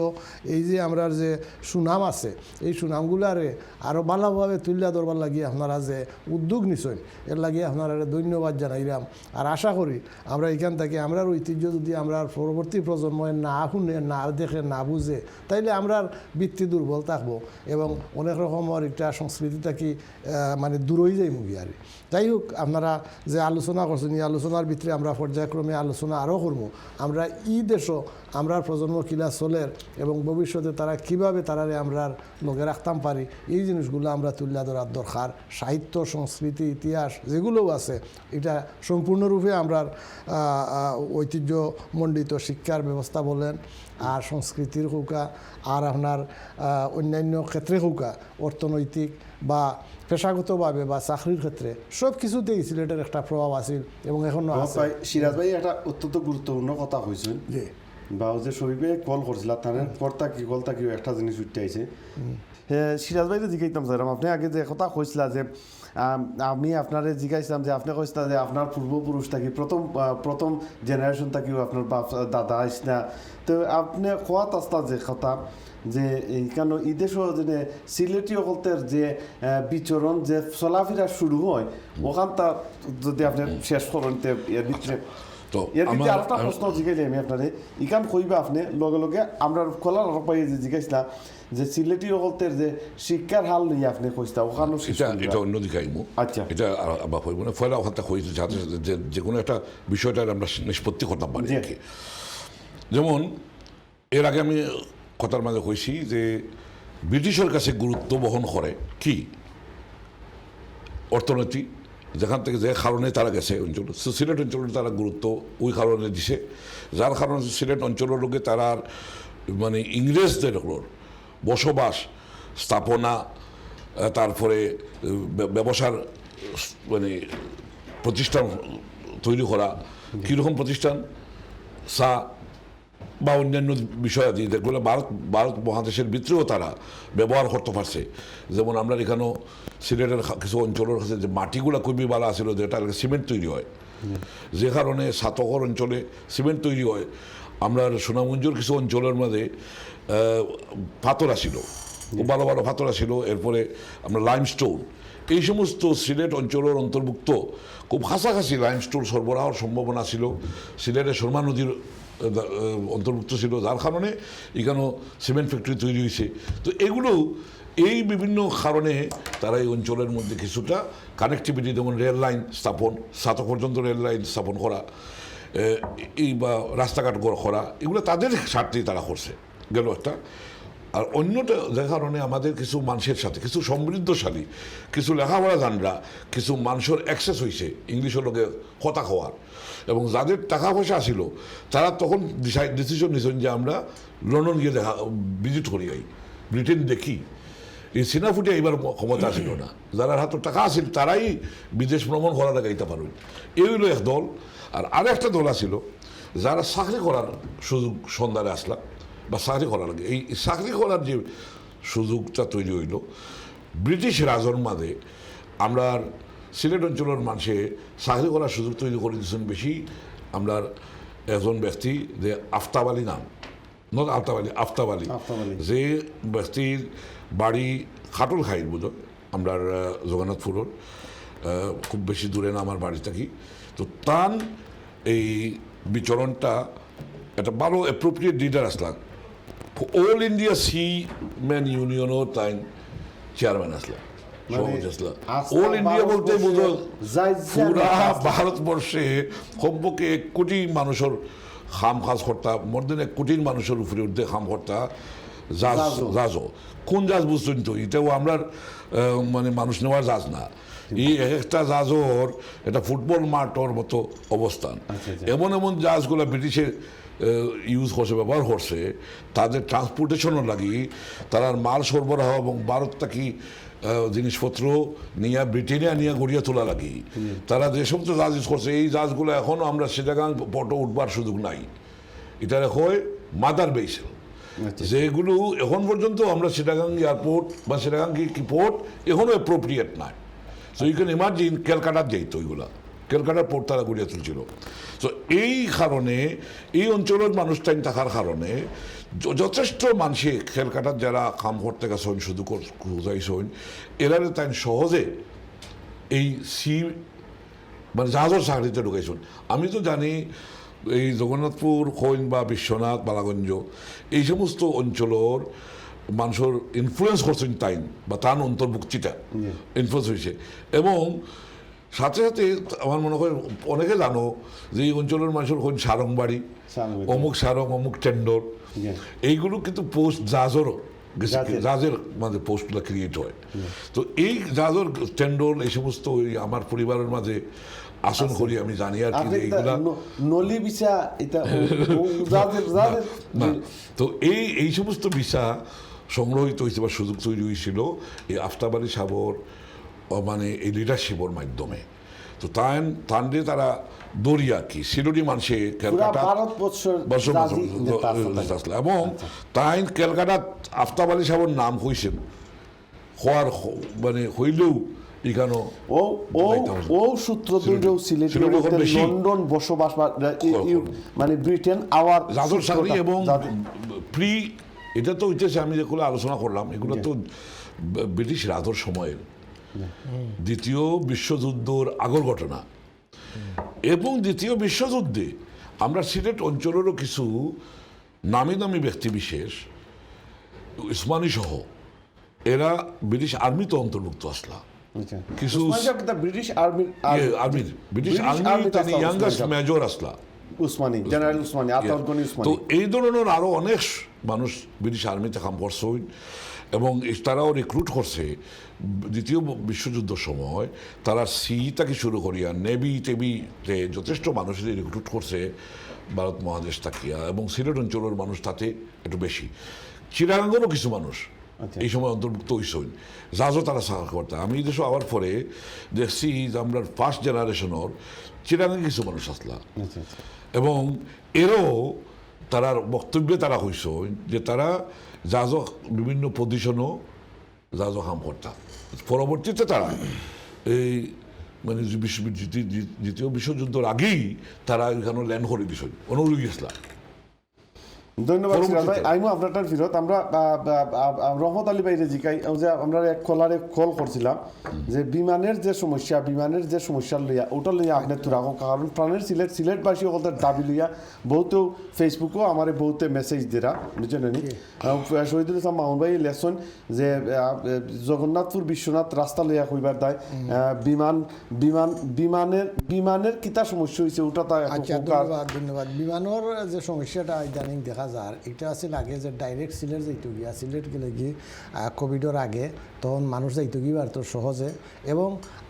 এই যে আমরা যে সুনাম আছে, এই সুনামগুলারে আরও ভালোভাবে তুলিয়া ধরবার লাগিয়ে আপনারা যে উদ্যোগ নিছেন এর লাগিয়ে আপনারা ধন্যবাদ জানাইলাম। আর আশা করি আমরা এখান থেকে আমরা ঐতিহ্য যদি আমরা পরবর্তী প্রজন্মে না শুনে, না দেখে, না বুঝে, তাইলে আমরা ভিত্তি দুর্বল থাকবো এবং অনেক রকমের একটা সংস্কৃতিটা কি মানে দূরই যাই মুগি আর। যাই হোক আপনারা যে আলোচনা করছেন এই আলোচনার ভিতরে আমরা পর্যায়ক্রমে আলোচনা আরও করবো। আমরা ই দেশও আমরা প্রজন্ম কিলা চলের এবং ভবিষ্যতে তারা কীভাবে তারারে আমরা লগে রাখতাম পারি এই জিনিসগুলো আমরা তুলে ধরার দরকার। সাহিত্য, সংস্কৃতি, ইতিহাস যেগুলোও আছে এটা সম্পূর্ণরূপে আমরা ঐতিহ্যমণ্ডিত শিক্ষার ব্যবস্থা বলেন আর সংস্কৃতির হোকা আর আপনার অন্যান্য ক্ষেত্রে হোকা অর্থনৈতিক বা পেশাগতভাবে বা চাকরির ক্ষেত্রে সব কিছুতেই সিলেটের একটা প্রভাব আছে এবং এখনও আছে। সিরাজ ভাই একটা অত্যন্ত গুরুত্বপূর্ণ কথা কইছেন জি বা যে শরীফে কল করছিল তার কর্তা কি কলতা কি একটা জিনিস উঠতে আইছে। সিরাজ ভাই জিজ্ঞাইতাম স্যার আপনি আগে যে কথা কইছিল যে আমি আপনারে জিজ্ঞাসলাম যে আপনি কইছিল যে আপনার পূর্বপুরুষ থাকি প্রথম জেনারেশন থাকিও আপনার বাপ দাদা আইস না, তো আপনি খোয়াত আসতা যে কথা যে এইখানে এই দেশও যে সিলেটি অকলতের যে বিচরণ যে চলাফেরা শুরু হয় ওখানটা যদি আপনি শেষ করেন এর ভিতরে। তো তো এর ভিতরে আমার- আরেকটা প্রশ্ন জিজ্ঞাসি আমি আপনারে ইকান কইবা আপনি লগে লগে আমরা খোলার আরো পাই যে জিজ্ঞাসা যে সিলেটি অগলতের যে শিক্ষার হাল লইয়া আপনি কইতা ওখানে এটা অন্যদিকে আইমু আচ্ছা। এটা আবার হইব না ফলে ওখানটা হয়েছে যাতে যে কোনো একটা বিষয়টার আমরা নিষ্পত্তি করতে পারি জি। আর কি। যেমন এর আগে আমি কথার মাঝে কইছি যে ব্রিটিশের কাছে গুরুত্ব বহন করে কি অর্থনীতি, যেখান থেকে যে কারণে তারা গেছে অঞ্চল, সিলেট অঞ্চলের তারা গুরুত্ব ওই কারণে দিছে, যার কারণে সিলেট অঞ্চলের লোকে তারা মানে ইংরেজদের বসবাস স্থাপনা, তারপরে ব্যবসার মানে প্রতিষ্ঠান তৈরি করা, কীরকম প্রতিষ্ঠান, চা বা অন্যান্য বিষয়াদি যেগুলো ভারত মহাদেশের ভিতরেও তারা ব্যবহার করতে পারছে। যেমন আমরা এখানেও সিলেটের কিছু অঞ্চলের কাছে যে মাটিগুলো খুবই ভালো আছিল, যেটা সিমেন্ট তৈরি হয়, যে কারণে সাতকর অঞ্চলে সিমেন্ট তৈরি হয়। আমরা সুনামগঞ্জের কিছু অঞ্চলের মধ্যে পাথর আসিল, খুব ভালো ভালো পাথর আসিল। এরপরে আমরা লাইমস্টোন, এই সমস্ত সিলেট অঞ্চলের অন্তর্ভুক্ত খুব কাছাকাছি লাইমস্টোন সরবরাহের সম্ভাবনা ছিল। সিলেটের সুরমা নদীর অন্তর্ভুক্ত ছিল, যার কারণে এখানেও সিমেন্ট ফ্যাক্টরি তৈরি হয়েছে। তো এগুলো এই বিভিন্ন কারণে তারা এই অঞ্চলের মধ্যে কিছুটা কানেক্টিভিটি, যেমন রেল লাইন স্থাপন, সাতক পর্যন্ত রেল লাইন স্থাপন করা, এই বা রাস্তাঘাট করা, এগুলো তাদের স্বার্থেই তারা করছে গেল একটা। আর অন্যটা যে কারণে আমাদের কিছু মানুষের সাথে কিছু সমৃদ্ধশালী, কিছু লেখাপড়া জানরা, কিছু মানুষের অ্যাক্সেস হয়েছে ইংলিশের লোকে কথা খাওয়ার, এবং যাদের টাকা পয়সা আসিল তারা তখন ডিসিশন নিয়েছেন যে আমরা লন্ডন গিয়ে ভিজিট করি, ব্রিটেন দেখি। এই সিনাফুটে এইবার ক্ষমতা ছিল না, যারা হাতে টাকা আসিল তারাই বিদেশ ভ্রমণ করার গাইতে পারবেন, এই হলো এক দল। আর আরেকটা দল আছিল যারা চাকরি করার সুযোগ সন্ধানে আসলাম, বা চাকরি করার লাগে এই চাকরি করার যে সুযোগটা তৈরি হইল ব্রিটিশ রাজের মাঝে, আমরা সিলেট অঞ্চলের মানুষে চাকরি করার সুযোগ তৈরি করে দিয়েছেন বেশি। আমরা একজন ব্যক্তি যে আফতাব আলী নাম, নট আফতাব আলী, আফতাব আলী, যে ব্যক্তির বাড়ি খাটল খাইল বুঝো, আমরা জগন্নাথপুরের খুব বেশি দূরে না আমার বাড়ি থাকি। তো তার এই বিচরণটা একটা ভালো অ্যাপ্রোপ্রিয়েট লিডার আসলাম। অল ইন্ডিয়া সি ম্যান ইউনিয়নও তাই চেয়ারম্যান আসলাম, সভাপতি আসলাম। অল ইন্ডিয়া বলতে বুঝো পুরা ভারতবর্ষে কমপক্ষে 1 কোটি মানুষের খাম কাজ করতা, মোর দেন 1 কোটির মানুষের উপরে উঠতে খাম করতা জাজও। কোন জাজ বুঝতেন তো, এটাও আমরা মানে মানুষ নেওয়ার জাজ না, এই এক একটা জাজর এটা ফুটবল মাঠর মতো অবস্থান। এমন এমন জাজগুলো ব্রিটিশে ইউজ করছে, ব্যবহার করছে, তাদের ট্রান্সপোর্টেশনও লাগি, তারা মাল সরবরাহ এবং ভারত থেকে জিনিসপত্র নিয়ে ব্রিটেনে নিয়ে গড়িয়া তোলা লাগি। তারা যে সমস্ত জাজ ইউজ করছে, এই জাজগুলো এখনও আমরা সেটাগাং পটো উঠবার সুযোগ নাই। এটা হয় মাদার বেসেল, যেগুলো এখন পর্যন্ত আমরা সেটাগাং এয়ারপোর্ট বা সেটাগাং কি পোর্ট এখনও অ্যাপ্রোপ্রিয়েট নাই। সো ইউ ক্যান ইমাজিন ক্যালকাটার যেত ওইগুলা, ক্যালকাটার পোর্ট তারা গড়িয়া তুলছিল। তো এই কারণে এই অঞ্চলের মানুষটাই থাকার কারণে যথেষ্ট মানুষে ক্যালকাটার যারা কাম করতে গেছেন শুধু খুঁজাইছেন, এরা তাই সহজে এই মানে জাহাজের চাকরিতে ঢুকাইছেন। আমি তো জানি এই জগন্নাথপুর, খৈন বা বিশ্বনাথ, বালাগঞ্জ এই সমস্ত অঞ্চলের মানুষের ইনফ্লুয়েন্স করছেন তাই, বা তার অন্তর্ভুক্তিটা ইনফ্লুয়েন্স হয়েছে। এবং সাথে সাথে আমার মনে হয় অনেকে জানো যে এই অঞ্চলের মানুষের কোন সারংবাড়ি, অমুক সারং, অমুক টেন্ডর, এইগুলো কিন্তু পোস্ট জাজেরও জাজের মাঝে পোস্টগুলো ক্রিয়েট হয়। তো এই জাজের টেন্ডর এই সমস্ত ওই আমার পরিবারের মাঝে আসন করি আমি জানি আর কি এইগুলা নলি ভিসা এটা না। তো এই সমস্ত ভিসা সংগ্রহিত হয়েছে বা সুযোগ তৈরি হয়েছিল এই আফতাব আলী সাবর মানে এই লিডারশিপের মাধ্যমে। তো তান্ডে তারা দরিয়া কি সিলোনি মানুষে ক্যালকাটা এবং তাই ক্যালকাটা আফতাব আলী সাবর নাম হয়েছেন হওয়ার মানে হইলেও এখানে ও সূত্র ধরেও লন্ডন বসবাস মানে ব্রিটেন আওয়ার জাজর চাকরি এবং প্রি এটা তো হইতেছে আমি যেগুলো আলোচনা করলাম এগুলো তো ব্রিটিশ রাজর সময়ের দ্বিতীয় বিশ্বযুদ্ধের আগর ঘটনা। এবং দ্বিতীয় বিশ্বযুদ্ধে আমরা সিলেট অঞ্চলেরও কিছু নামি দামি ব্যক্তিবিশেষ উসমানী সহ এরা ব্রিটিশ আর্মিতে অন্তর্ভুক্ত আসলা আচ্ছা কিছু উসমান সাহেব কিতা ব্রিটিশ আর্মির আর্মির ব্রিটিশ British আর্মি Army তে আসলা ইয়াঙ্গেস্ট উসমান সাহেব। মেজর আসলা উসমানী জেনারেল উসমানী আতাউল গনি তো উসমানী এই ধরনের আরো অনেক মানুষ ব্রিটিশ আর্মিতে কাম করছে এবং তারাও রিক্রুট করছে দ্বিতীয় বিশ্বযুদ্ধের সময় তারা সি থেকে শুরু করিয়া নেভি টেবিতে যথেষ্ট মানুষদের রিক্রুট করছে ভারত মহাদেশ তাকিয়া এবং সিলেট অঞ্চলের মানুষ তাতে একটু বেশি চিরাঙ্গেরও কিছু মানুষ আচ্ছা। এই সময় অন্তর্ভুক্ত হয়েছেন যাজও তারা সাহস করতে আমি এই দেশে আবার পরে দেখছি যে আমরা ফার্স্ট জেনারেশনের চিরাঙ্গে কিছু মানুষ আসলা আচ্ছা আচ্ছা এবং এরও তারার বক্তব্যে তারা হইস যে তারা জাজ বিভিন্ন পজিশনও জাজ কাম করতাম পরবর্তীতে তারা এই মানে দ্বিতীয় বিশ্বযুদ্ধের আগেই তারা এখানে ল্যান্ড করে দিয়েছেন অনুরোধ গেছিলাম ধন্যবাদ সিরাজ ভাই পরবর্তীতে। আইমু আপনারটার ফিরত আমরা রহমত আলী ভাইরে জিকাই যে আমরা এক কলারে কল করছিলাম যে বিমানের যে সমস্যা লইয়া ওটা লইয়া আপনি তুরা কারণ প্রাণের সিলেটবাসী ওদের দাবি লইয়া বহুতেও ফেসবুকও আমার বহুতে মেসেজ দিরা বুঝছেন নি শহীদুল ইসলাম মামুন ভাই লেখছেন যে জগন্নাথপুর বিশ্বনাথ রাস্তা লইয়া কইবার দায় বিমানের কিতা সমস্যা হয়েছে ওটা তা আচ্ছা ধন্যবাদ বিমানের যে সমস্যাটা ইদানিং দেখা যায় এটা আছে আগে যে ডাইরেক্ট সিলেট যাইতো গিয়া সিলেট গেলে কি কোভিডের আগে তখন মানুষ যাইতো কি পারতো সহজে এবং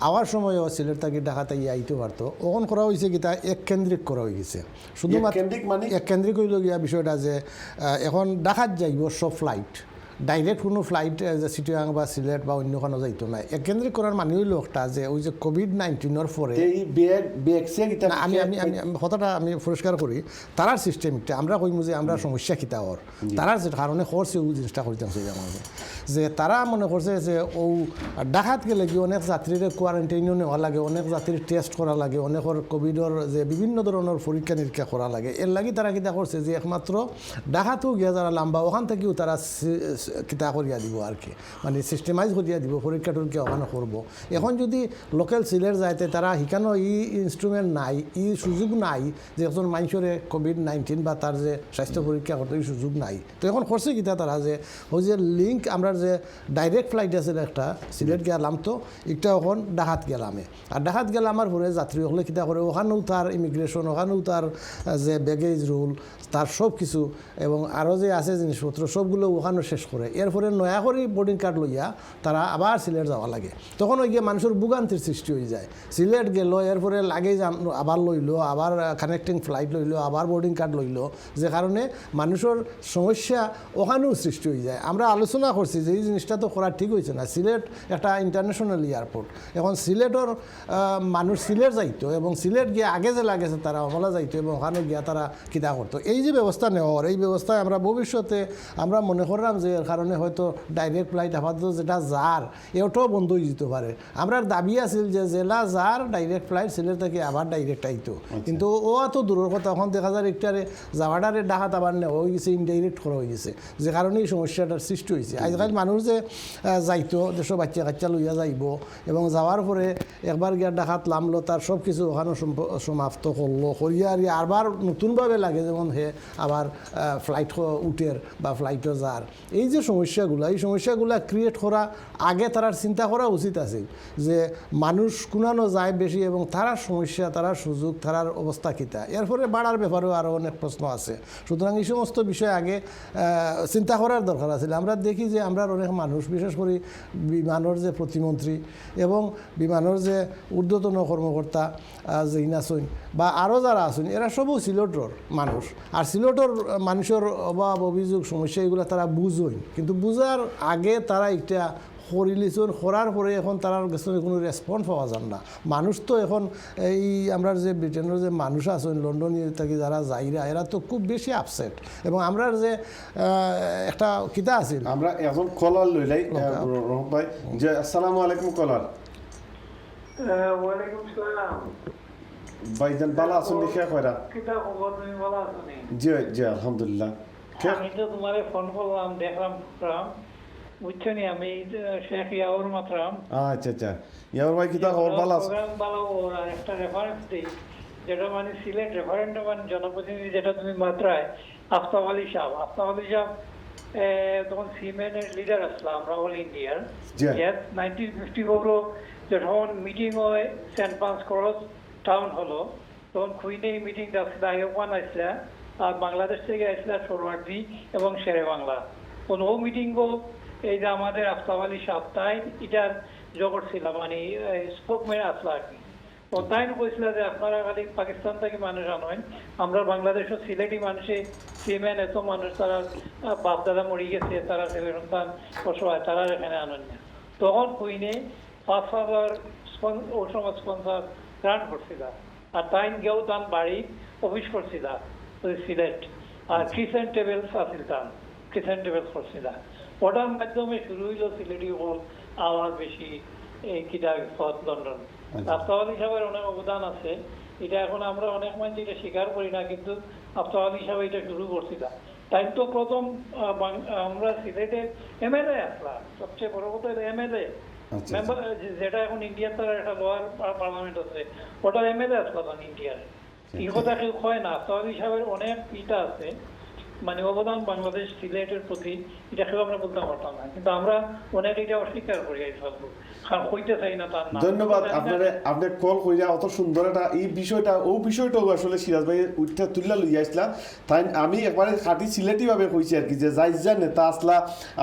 আওয়ার সময়ও সিলেট থাকি ঢাকাতে আইতে পারতো ওখন করা হয়েছে কি তা এক কেন্দ্রিক করা হয়ে গেছে শুধুমাত্র এককেন্দ্রিক মানে? এক কেন্দ্রিক হইল গিয়া বিষয়টা যে এখন ঢাকাত যাইব সব ফ্লাইট ডাইরেক্ট কোনো ফ্লাইট যে চিটাগাং বা সিলেট বা অন্য কোনো যাইতো না এককেন্দ্রিক করার মানে হইল একটা যে ওই যে কোভিড-19 পরে এই বিএক্সে কিতা না, আমি কথাটা আমি পরিষ্কার করি তারার সিস্টেমটা আমরা কইমু যে আমরা সমস্যা খিতা ওর তারার যে কারণে করছে ওই জিনিসটা করতাম সেই আমাকে যে তারা মনে করছে যে ও ডাকাত গেলে কি অনেক যাত্রীর কোয়ারেন্টাইনও নেওয়া লাগে অনেক যাত্রীর টেস্ট করা লাগে অনেকের কোভিডর যে বিভিন্ন ধরনের পরীক্ষা নিরীক্ষা করা লাগে এর লাগি তারা কিতা করছে যে একমাত্র ডাকাতও গিয়া যারা লাম্বা ওখান থেকেও তারা কিতা করিয়া দিব আর কি মানে সিস্টেমাইজ করিয়া দিব পরীক্ষা টরীক্ষা ওখানে করবো এখন যদি লোকাল সিলেট যাইতে তারা শিখানো ইনস্ট্রুমেন্ট নাই সুযোগ নাই যে একজন মানুষের কোভিড-19 বা তার যে স্বাস্থ্য পরীক্ষা করতে সুযোগ নাই তো এখন করছে কিতা তারা যে ওই যে লিঙ্ক আমরা যে ডাইরেক্ট ফ্লাইট আছে একটা সিলেট গেলাম তো একটা এখন ডাকাত গেলামে আর ডাকাত গেলে আমার পরে যাত্রী হলে কিতা করে ওখানেও তার ইমিগ্রেশন ওখানেও তার যে ব্যাগেজ রুল তার সব কিছু এবং আরও যে আছে জিনিসপত্র সবগুলো ওখানে শেষ করে এরপরে নয়া করে বোর্ডিং কার্ড লইয়া তারা আবার সিলেট যাওয়া লাগে তখন ওই গিয়ে মানুষের ভোগান্তির সৃষ্টি হয়ে যায় সিলেট গেল এরপরে লাগেজ আবার লইলো আবার কানেক্টিং ফ্লাইট লইলো আবার বোর্ডিং কার্ড লইলো যে কারণে মানুষের সমস্যা ওখানেও সৃষ্টি হয়ে যায় আমরা আলোচনা করছি যে এই জিনিসটা তো করা ঠিক হয়েছে না সিলেট একটা ইন্টারন্যাশনাল এয়ারপোর্ট এখন সিলেটের মানুষ সিলেট যাইতো এবং সিলেট গিয়ে আগে যে লাগেছে তারা অমলা যাইতো এবং ওখানে গিয়া তারা কিতা করতো এই যে ব্যবস্থা নেওয়ার এই ব্যবস্থায় আমরা ভবিষ্যতে আমরা মনে করলাম যে এর কারণে হয়তো ডাইরেক্ট ফ্লাইট আপাতত যেটা যার এটাও বন্ধ হয়ে যেতে পারে আমরা দাবি আছিল যে জেলা যার ডাইরেক্ট ফ্লাইট সিলেট থেকে আবার ডাইরেক্ট আইতো কিন্তু ও এত দূরের কথা এখন দেখা যায় একটারে যাওয়াটারে ডাকাত আবার নেওয়া হয়ে গেছে ইনডাইরেক্ট করা হয়ে গেছে যে কারণে এই সমস্যাটার সৃষ্টি হয়েছে আজকাল মানুষ যে যাইতো দেশ বাচ্চা কাচ্চা লইয়া যাইব এবং যাওয়ার পরে একবার গিয়া ডাকাত নামলো তার সব কিছু ওখানে সমাপ্ত করলো করিয়া আর আবার নতুনভাবে লাগে যেমন হে আবার ফ্লাইট উঠের বা ফ্লাইটও যার এই যে সমস্যাগুলো এই সমস্যাগুলো ক্রিয়েট করা আগে তারার চিন্তা করা উচিত আছে যে মানুষ কোনানো যায় বেশি এবং তারার সমস্যা তারার সুযোগ তারার অবস্থা কিতা এরপরে বাড়ার ব্যাপারেও আরও অনেক প্রশ্ন আছে সুতরাং এই সমস্ত বিষয় আগে চিন্তা করার দরকার আছে আমরা দেখি যে আমরা অনেক মানুষ বিশেষ করে বিমানের যে প্রতিমন্ত্রী এবং বিমানের যে ঊর্ধ্বতন কর্মকর্তা যে ইনাসইন বা আরও যারা আছেন এরা সবও সিলেটর মানুষ আর সিলেটর মানুষের অভাব অভিযোগ সমস্যা এগুলো তারা বুঝই কিন্তু বুঝার আগে তারা একটা করিলিছন করার পরে এখন তার কাছে কোনো রেসপন্স পাওয়া যান না মানুষ তো এখন এই আমরা যে ব্রিটেনের যে মানুষ আছেন লন্ডন থেকে যারা যাইরা এরা তো খুব বেশি আপসেট এবং আমরা যে একটা কিতা আছিল আমরা এখন কলার লইলাই রহমান ভাই যে আসসালামু আলাইকুম কলার ওয়ালাইকুম সালাম ভাইজান ভালো আছেন দেখে কয়রা কিতা খবর তুমি ভালো আছো নি জি জি আলহামদুলিল্লাহ আমি তো তোমারে ফোন করলাম দেখলাম প্রোগ্রাম বুঝছো নি আমি শেখ ইয়াউর মাত্রাম আচ্ছা আচ্ছা ইয়ার ভাই কিতা খবর ভালো আছে প্রোগ্রাম ভালো ওরা একটা রেফারেন্স দিই যেটা মানে সিলেট রেফারেন্ডাম মানে জনপ্রতিনিধি, যেটা তুমি মাত্রায় আফতাব আলী সাহেব তখন সিএমএনের লিডার আসলাম আমরা অল ইন্ডিয়ার। জি। 1954 যখন মিটিং হয় সেন্ট পান্স ক্রস টাউন হলো, তখন কুইনে মিটিং আসছিল, আইওয়ান আসলা, আর বাংলাদেশ থেকে আসলা সরওয়ার্দি এবং শেরে বাংলা। কোন ও মিটিং এই যে আমাদের আফতাব আলী সাহেব তাই এটার জগৎ ছিল, মানে স্পোকম্যান আসলা আর কি। তো তাই কইছিল যে আপনারা খালি পাকিস্তান থেকে মানুষ আনেন, আমরা বাংলাদেশের সিলেটি মানুষে সিএমএন এত মানুষ, তারা বাপ দাদা মরে গেছে, তারা ছেলে সন্তান অসহায়, তারা এখানে আনেন না। তখন কুইনে 5,000 ওই সময় স্পন্সর গ্রান্ট করছিল, আর তাই গেও তান বাড়ি অফিস করছিল সিলেট, আর কিচেন টেবিলস আসিল তান, কিচেন টেবিলস করছিল। ওটার মাধ্যমে শুরু হইল সিলেটি হল আওয়াজ বেশি এই কিতাব লন্ডন। আফতাব আলী সাহেবের অনেক অবদান আছে, এটা এখন আমরা অনেক মানুষ এটা স্বীকার করি না, কিন্তু আফতাব আলী সাহেব এটা শুরু করছিলাম। তাই তো প্রথম আমরা সিলেটে এমএলএ আসলাম, সবচেয়ে বড় কথা এমএলএ মেম্বার, যেটা এখন ইন্ডিয়ার তারা একটা লোয়ার পার্লামেন্ট আছে, ওটার এমএলএ আসলাম ইন্ডিয়ার। এই কথা কেউ হয় না, আফতাব আলী সাহেবের অনেক ইটা আছে, মানে অবদান বাংলাদেশ সিলেটের প্রতি, এটা কেউ আমরা বলতে পারতাম না, কিন্তু আমরা অনেক এটা অস্বীকার করি, কারণ হইতে চাই না তার না। ধন্যবাদ আপনারে, আপনি কল কইরা অত সুন্দর একটা এই বিষয়টাও আসলে সিরাজ ভাই উঠতে তুললা লইয়া আসলাম। তাই আমি একবারে খাঁটি সিলেটি ভাবে কইছি আর কি, যে যা নেতা আসলা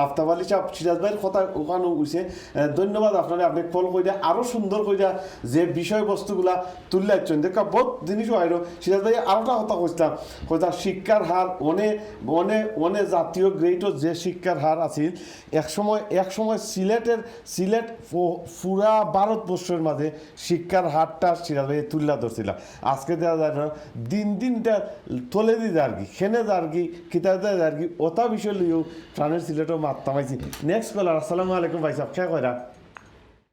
আফতাব আলী সাহেব সিরাজ ভাইয়ের কথা ওখানেও কইছে। ধন্যবাদ আপনারা, আপনি কল কইরা আরো সুন্দর কইরা যে বিষয়বস্তুগুলা তুললা আসছেন, দেখা বহুত জিনিসও আইরো। সিরাজ ভাই আরোটা কথা কইতাম, শিক্ষার হার অনেক জাতীয় গ্রেডও যে শিক্ষার হার আছিল, একসময় সিলেট পুরা ভারতবর্ষের মাঝে শিক্ষার হারটা সিরাজ ভাই তুল্লা ধরছিলাম। আজকে দেওয়া যায় না, দিন তলে দিয়ে আর কি, খেনে আর কি, কিতাব দেয় আর কি, ওটা বিষয় লইও প্রাণের সিলেটও মাত্তামাইছি। নেক্সট কলার, আসসালামু আলাইকুম ভাই সাহেব, কে কয়রা?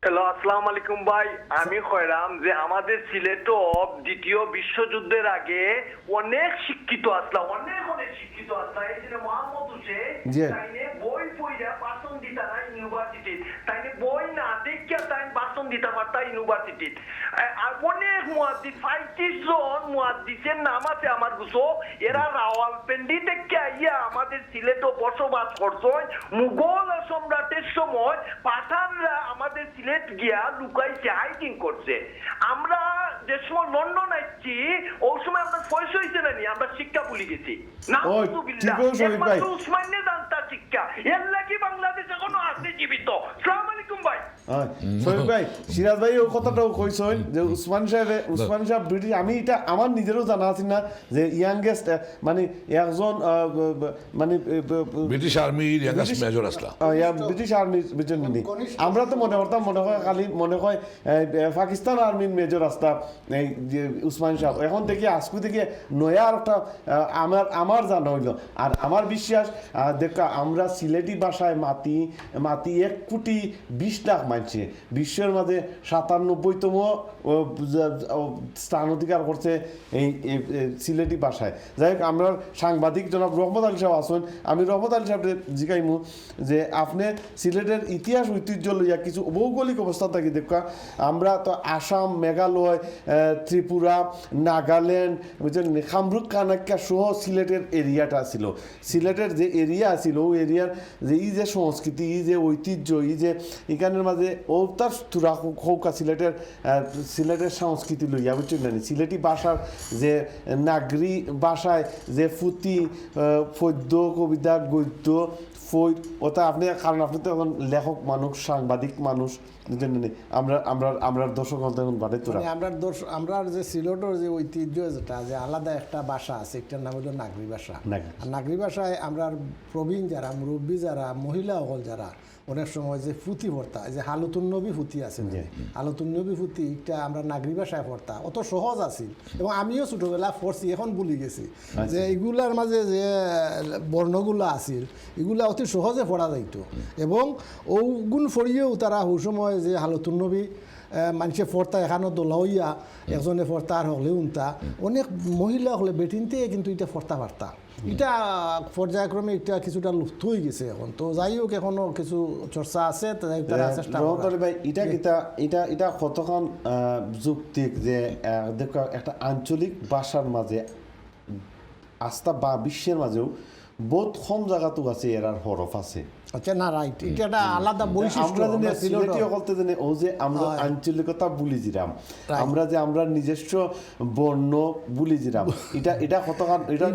হ্যালো, আসসালামু আলাইকুম ভাই। আমি কইরাম যে আমাদের সিলেটও দ্বিতীয় বিশ্বযুদ্ধের আগে অনেক শিক্ষিত আসলাম, অনেক শিক্ষিত আসলাম। এই যে মোহাম্মদ হোসেন তাইনে বই পড়া ভাষণ দিতা না ইউনিভার্সিটি, তাইনে বই না দেখিয়া তাই ভাষণ দিতে পারতা ইউনিভার্সিটি। আর অনেক মুহাদ্দিস, 35 জন মুহাদ্দিসের নাম আছে আমার গুছো, এরা রাওয়ালপিন্ডি থেকে আইয়া আমাদের সিলেটও বসবাস করছেন। মুঘল সম্রাটের সময় পাঠানরা আমাদের সিলেট গিয়া লুকাইছে, হাইকিং করছে। আমরা যে সময় লন্ডন আসছি ওই সময় আমরা পয়সা হয়েছে না, আমরা শিক্ষা ভুলে গেছি না, উসমানে জানতা শিক্ষা, এর লাগি বাংলাদেশ এখনো আছে জীবিত। আসসালামু আলাইকুম ভাই। শরীফ ভাই, সিরাজ ভাই ও কথাটাও কইছেন যে উসমান সাহেব ব্রিটিশ, আমি এটা আমার নিজেরও জানা আছে না, যে ইয়াংগেস্ট মানে একজন মানে ব্রিটিশ আর্মির ইয়াংগেস্ট মেজর আসলা, ব্রিটিশ আর্মির আমরা তো মনে হয় খালি মনে হয় পাকিস্তান আর্মির মেজর আসতাম এই যে উসমান সাহেব। এখন থেকে আজকু থেকে নয়া আর একটা আমার জানা হইল। আর আমার বিশ্বাস দেখা, আমরা সিলেটি ভাষায় মাতি 1,20,00,000 মানছে বিশ্বের মাঝে 97তম স্থান অধিকার করছে এই সিলেটি ভাষায়। যাই হোক, আমরা সাংবাদিক জনাব রহমত আলী সাহেব আসুন, আমি রহমত আলী সাহেব জিজ্ঞাইমু যে আপনি সিলেটের ইতিহাস ঐতিহ্য লইয়া কিছু ভৌগোলিক অবস্থা থাকি দেখা, আমরা তো আসাম, মেঘালয়, ত্রিপুরা, নাগাল্যান্ড, বুঝছেন, কামরূপ কানাক্কা সহ সিলেটের এরিয়াটা ছিল। সিলেটের যে এরিয়া ছিল ওই এরিয়ার যে এই যে সংস্কৃতি, এই যে ঐতিহ্য, এই যে এখানের মাঝে ওটার তুরা হৌকা সিলেটের সংস্কৃতি লইয়া, বুঝছেন না, সিলেটি ভাষার যে নাগরি ভাষায় যে পুঁথি, পদ্য, কবিতা, গদ্য, ফই, ওটা আপনি, কারণ আপনি তো এখন লেখক মানুষ, সাংবাদিক মানুষ, আমরা দর্শক আমরা যে সিলেটের যে ঐতিহ্য যেটা, যে আলাদা একটা ভাষা আছে, এটার নাম হলো নাগরি ভাষা। আর নাগরি ভাষায় আমরা প্রবীণ যারা, মুরব্বী যারা, মহিলা হল যারা, অনেক সময় যে পুঁথি পড়তা, যে হালতুন নবী পুঁথি আছে, হালতুন নবী পুঁথি, এটা আমরা নাগরি ভাষায় পড়তা, অত সহজ আছিল। এবং আমিও ছোটবেলা পড়ছি, এখন ভুলি গেছি যে এগুলার মাঝে যে বর্ণগুলা আছিল, এগুলা অতি সহজে পড়া যাইত। এবং ওগুন ফড়িয়েও তারা ওই সময় যে হালতুন নবী মানুষে ফর্তা এখানো দোলা হইয়া একজনে ফর্তা আর হলে উনতা অনেক মহিলা হলে বেটিনতে কিন্তু এটা ফর্তা পারতা এটা পর্যায়ক্রমে এটা কিছুটা লুপ্ত হয়ে গেছে এখন তো যাই হোক এখনো কিছু চর্চা আছে তারা চেষ্টা রহমত ভাই এটা কতক্ষণ যুক্তিক যে দেখো একটা আঞ্চলিক ভাষার মাঝে আস্থা বা বিশ্বের মাঝেও বহুত কম জায়গাতেও আছে এরার হরফ আছে আচ্ছা না রাইট এটা একটা আলাদা বৈশিষ্ট্য আমরা সিলেটি বলতে জানি ও যে আমরা আঞ্চলিকতা বুলি জিরাম আমরা যে আমরা নিজস্ব বর্ণ বুলি জিরাম এটা কতক্ষণ এটা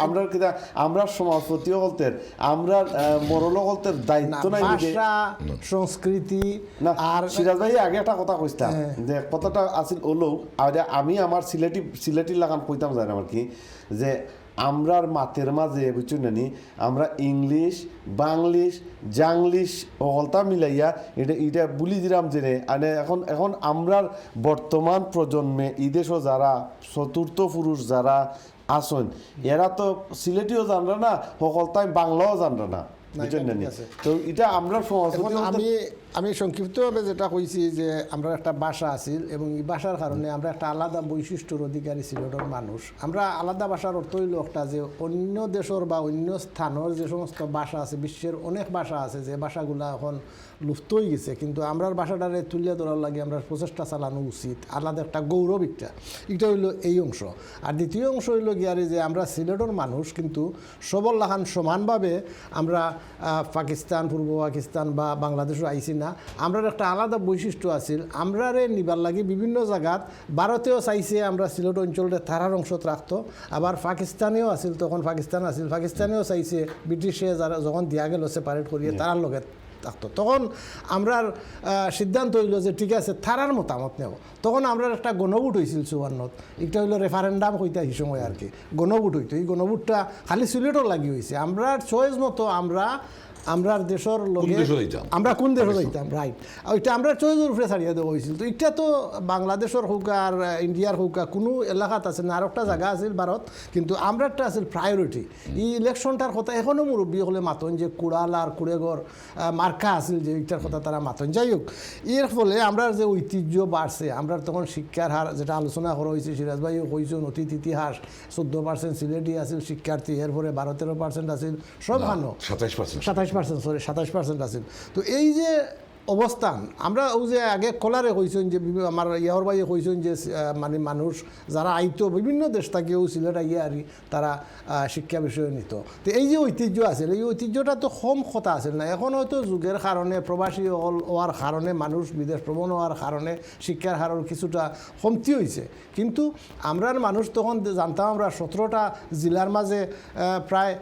আমরা কিনা আমরা সমাজপতিও বলতে আমরা মরল বলতে দায়িত্ব নাই ভাষা সংস্কৃতি না আর সিরাজ ভাই আগে একটা কথা কইতাম যে কথাটা আছিল ওলো আমি আমার সিলেটি লাগান কইতাম জানি আমার কি যে আমরার মাতের মাঝে বুঝছেন নানি আমরা ইংলিশ বাংলিশ জাংলিশ অলতা মিলাইয়া এটা বুলি দিলাম জেনে এখন আমরার বর্তমান প্রজন্মে ইদেশও যারা চতুর্থ পুরুষ যারা আসন এরা তো সিলেটিও জানরা না সকলতাই বাংলাও জানরা না বুঝছেন নানি তো এটা আমরা আমি সংক্ষিপ্তভাবে যেটা কইছি যে আমরা একটা ভাষা আছিল এবং এই ভাষার কারণে আমরা একটা আলাদা বৈশিষ্ট্যর অধিকারী সিলেটের মানুষ আমরা আলাদা ভাষার অর্থ হইল একটা যে অন্য দেশের বা অন্য স্থানের যে সমস্ত ভাষা আছে বিশ্বের অনেক ভাষা আছে যে ভাষাগুলো এখন লুপ্ত হয়ে গেছে কিন্তু আমরার ভাষাটারে তুলে ধরার লাগে আমরা প্রচেষ্টা চালানো উচিত আলাদা একটা গৌরব এটা হইল এই অংশ আর দ্বিতীয় অংশ হইল গিয়ারে যে আমরা সিলেটের মানুষ কিন্তু সবল লাখান সমানভাবে আমরা পাকিস্তান পূর্ব পাকিস্তান বা বাংলাদেশও আইছি না আমরার একটা আলাদা বৈশিষ্ট্য আছিল আমরারে নিবার লাগে বিভিন্ন জায়গাত ভারতেও চাইছে আমরা সিলেট অঞ্চলটা তারার অংশ রাখতো আবার পাকিস্তানেও আছিল তখন পাকিস্তানেও চাইছে ব্রিটিশে যারা যখন দিয়া গেল সেপারেট করিয়ে তারার লগে থাকতো তখন আমরার সিদ্ধান্ত হইল যে ঠিক আছে তারার মতামত নেব তখন আমরা একটা গণভোট হয়েছিল 54 এটা হইলো রেফারেন্ডাম হইতে এই সময় আর কি গণভোট হইতো এই গণভোটটা খালি সিলেটও লাগি হয়েছে আমরা চয়েস মতো আমরা দেশের লগে আমরা কোন দেশে যাইতাম রাইট ওইটা আমরা চয়েসের উপরে ছাড়িয়ে দেওয়া হয়েছিল তো এটা তো বাংলাদেশের হোক আর ইন্ডিয়ার হোক কোনো এলাকাত আছে না আর একটা জায়গা আছিল ভারত কিন্তু আমরাটা আছিল প্রায়োরিটি এই ইলেকশনটার কথা এখনও মুরব্বী হলে মাতন যে কুড়াল আর কুড়েগর মার্কা আছিল যে এইটার কথা তারা মাতন যাই হোক এর ফলে আমরা যে ঐতিহ্য বাড়ছে আমরা তখন শিক্ষার হার যেটা আলোচনা করা হয়েছে সিরাজ ভাইও কইছেন অতীত ইতিহাস 14% সিলেটি আছিল শিক্ষার্থী এরপরে 12-13% আছিল সব ভালো 27% আছিল তো এই যে অবস্থান আমরা ও যে আগে কলারে কইছেন যে আমার ইয়ার ভাইয়ে কইছেন যে মানে মানুষ যারা আইতো বিভিন্ন দেশ থেকেও সিলেট আইয়া আর তারা শিক্ষা বিষয় নিত তো এই যে ঐতিহ্য আছে এই ঐতিহ্যটা তো কম কথা আছে না এখন হয়তো যুগের কারণে প্রবাসী হওয়ার কারণে মানুষ বিদেশ ভ্রমণ হওয়ার কারণে শিক্ষার হারের কিছুটা কমতি হয়েছে কিন্তু আমরার মানুষ তখন জানতাম আমরা 17টা জেলার মাঝে প্রায়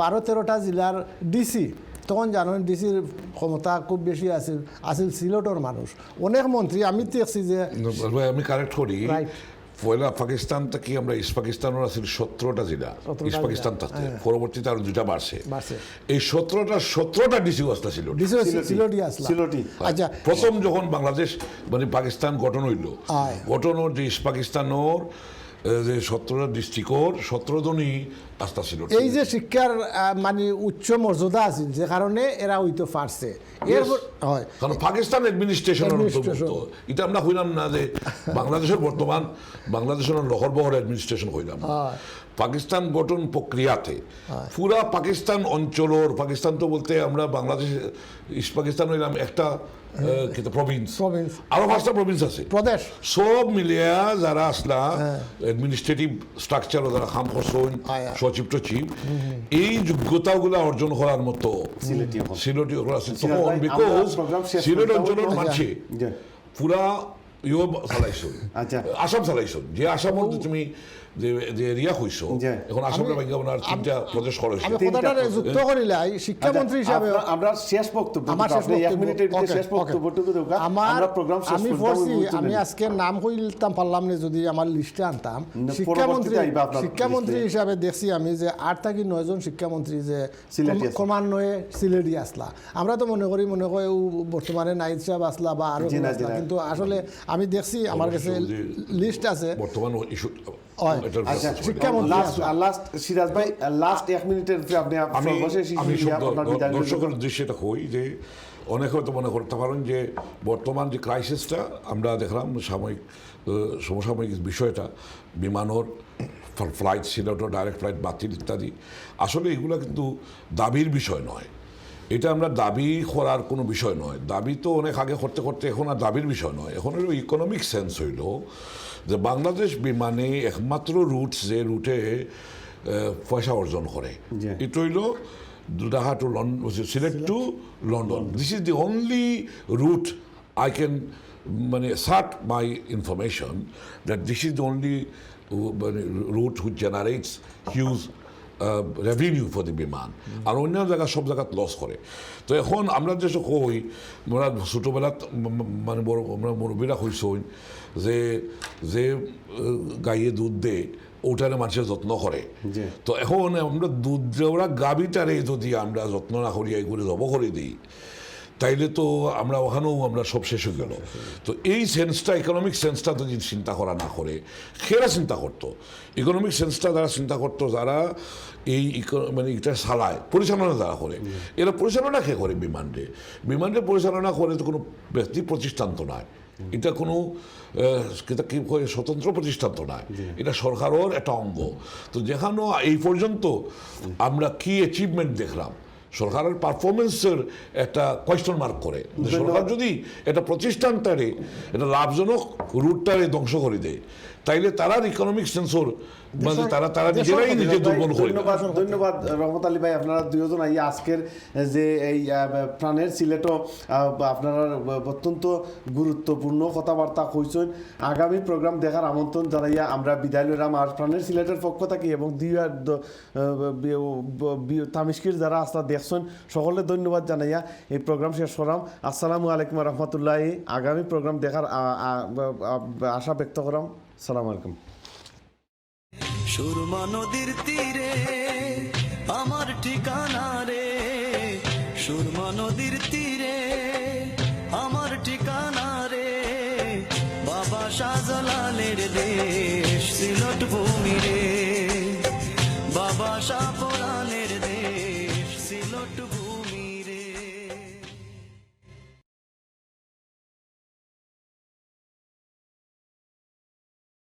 12-13টা জেলার ডিসি তখন জানেন ডিসির ক্ষমতা খুব বেশি আছিল সিলেটর মানুষ অনেক মন্ত্রী আমি দেখছি যে আমি কারেক্ট করি পয়লা পাকিস্তান থেকে আমরা ইস্ট পাকিস্তানের আছিল 17টা জেলা ইস্ট পাকিস্তান থাকতে পরবর্তীতে আরো 2টা বাড়ছে এই 17টা ডিসি আসলা ছিল আচ্ছা প্রথম যখন বাংলাদেশ মানে পাকিস্তান গঠন হইল গঠনের যে ইস্ট পাকিস্তানের যে 17টা ডিস্ট্রিক্টর 17 জনই আস্থা ছিল এই যে শিক্ষার মানে উচ্চ মর্যাদা আছে যে কারণে এরা হইতে পারছে এরপর হয় কারণ পাকিস্তান অ্যাডমিনিস্ট্রেশনের অন্তর্ভুক্ত এটা আমরা হইলাম না যে বাংলাদেশের বর্তমান বাংলাদেশের লহরবহর অ্যাডমিনিস্ট্রেশন হইলাম পাকিস্তান গঠন প্রক্রিয়াতে পুরা পাকিস্তান অঞ্চলের পাকিস্তান তো বলতে আমরা বাংলাদেশ ইস্ট পাকিস্তান হইলাম একটা প্রভিন্স আরো 5টা প্রভিন্স আছে প্রদেশ সব মিলিয়া যারা আসলা অ্যাডমিনিস্ট্রেটিভ স্ট্রাকচার যারা খাম করছেন সচিব টচিব এই যোগ্যতাগুলো অর্জন করার মতো সিলেটি সিলেট অঞ্চলের মাঝে পুরা চালাইছুন আসাম চালাইছুন যে আসামত তুমি যে এরিয়া হইছো এখন আসামের ভাগ্য আপনার 3টা প্রদেশ করা হয়েছে আমি কথাটা যুক্ত করিলাই শিক্ষামন্ত্রী হিসাবে আমরা শেষ বক্তব্য আমি আমি আজকে নাম কইতাম পারলাম না যদি আমার লিস্টে আনতাম শিক্ষামন্ত্রী হিসাবে দেখছি আমি যে 8 থেকে 9 জন শিক্ষামন্ত্রী যে ক্রমান্বয়ে সিলেটি আসলা আমরা তো মনে করি বর্তমানে নাইদ সাহেব আসলা বা আরো কিন্তু আসলে আমি দেখছি আমার কাছে লিস্ট আছে বর্তমান সিরাজ ভাই লাস্ট 1 মিনিটের আপনি দর্শকের উদ্দেশ্যে এটা কই যে অনেকে হয়তো মনে করতে পারেন যে বর্তমান যে ক্রাইসিসটা আমরা দেখলাম সমসাময়িক বিষয়টা বিমানর ফ্লাইট সিলেটর ডাইরেক্ট ফ্লাইট বাতিল ইত্যাদি, আসলে এগুলো কিন্তু দাবির বিষয় নয়। এটা আমরা দাবি করার কোনো বিষয় নয়। দাবি তো অনেক আগে করতে করতে এখন আর দাবির বিষয় নয়। এখন হলো ইকোনমিক সেন্স হইল যে বাংলাদেশ বিমানে একমাত্র রুট যে রুটে পয়সা অর্জন করে এটা হইল Dhaka to London, Sylhet to London. This is the only route I can assert my information that this is the only route which generates huge revenue for the বিমান। আর অন্য জায়গা সব জায়গা লস করে। তো এখন আমরা যে কই আমরা ছোটোবেলাত আমরা মুরব্বীরা কইসই যে যে গাইয়ে দুধ দেয় ওটারে মানুষের যত্ন করে। তো এখন আমরা দুধ দেওয়া গাভীটারে যদি আমরা যত্ন না করি এই করে জব করে দিই তাইলে তো আমরা ওখানেও আমরা সব শেষ হয়ে গেল। তো এই সেন্সটা ইকোনমিক সেন্সটা যদি চিন্তা করা না করে খেরা চিন্তা করতো, ইকোনমিক সেন্সটা যারা চিন্তা করতো, যারা এই এটা চালায় পরিচালনা যারা করে, এরা পরিচালনা কে করে বিমানকে পরিচালনা করে তো কোনো ব্যক্তি প্রতিষ্ঠান তো নয়, এটা কোনো কি স্বতন্ত্র প্রতিষ্ঠান তো নয়, এটা সরকারের একটা অঙ্গ। তো যেখানে এই পর্যন্ত আমরা কি অ্যাচিভমেন্ট দেখলাম, সরকারের পারফরমেন্সের একটা কোয়েশ্চন মার্ক করে। সরকার যদি এটা প্রতিষ্ঠানটারে এটা লাভজনক রুটটারে ধ্বংস করে দেয় তাইলে তারা ইকোনমিক সেন্সর তারা নিজেরাই নিজে দুর্বল করে। ধন্যবাদ রহমত আলী ভাই, আপনারা দুজন আইয়া আজকের যে এই প্রাণের সিলেটও আপনারা অত্যন্ত গুরুত্বপূর্ণ কথাবার্তা কইছেন। আগামী প্রোগ্রাম দেখার আমন্ত্রণ জানাইয়া আমরা বিদায় লইলাম। আর প্রাণের সিলেটের পক্ষ থাকি এবং তামিশকির যারা আসলা দেখছেন সকলে ধন্যবাদ জানাইয়া এই প্রোগ্রাম শেষ করাম। আসসালামু আলাইকুম রহমতুল্লাহি। আগামী প্রোগ্রাম দেখার আশা ব্যক্ত করাম। সালাম আলাইকুম। সুরমা নদীর তীরে আমার ঠিকানা রে, সুরমা নদীর তীরে।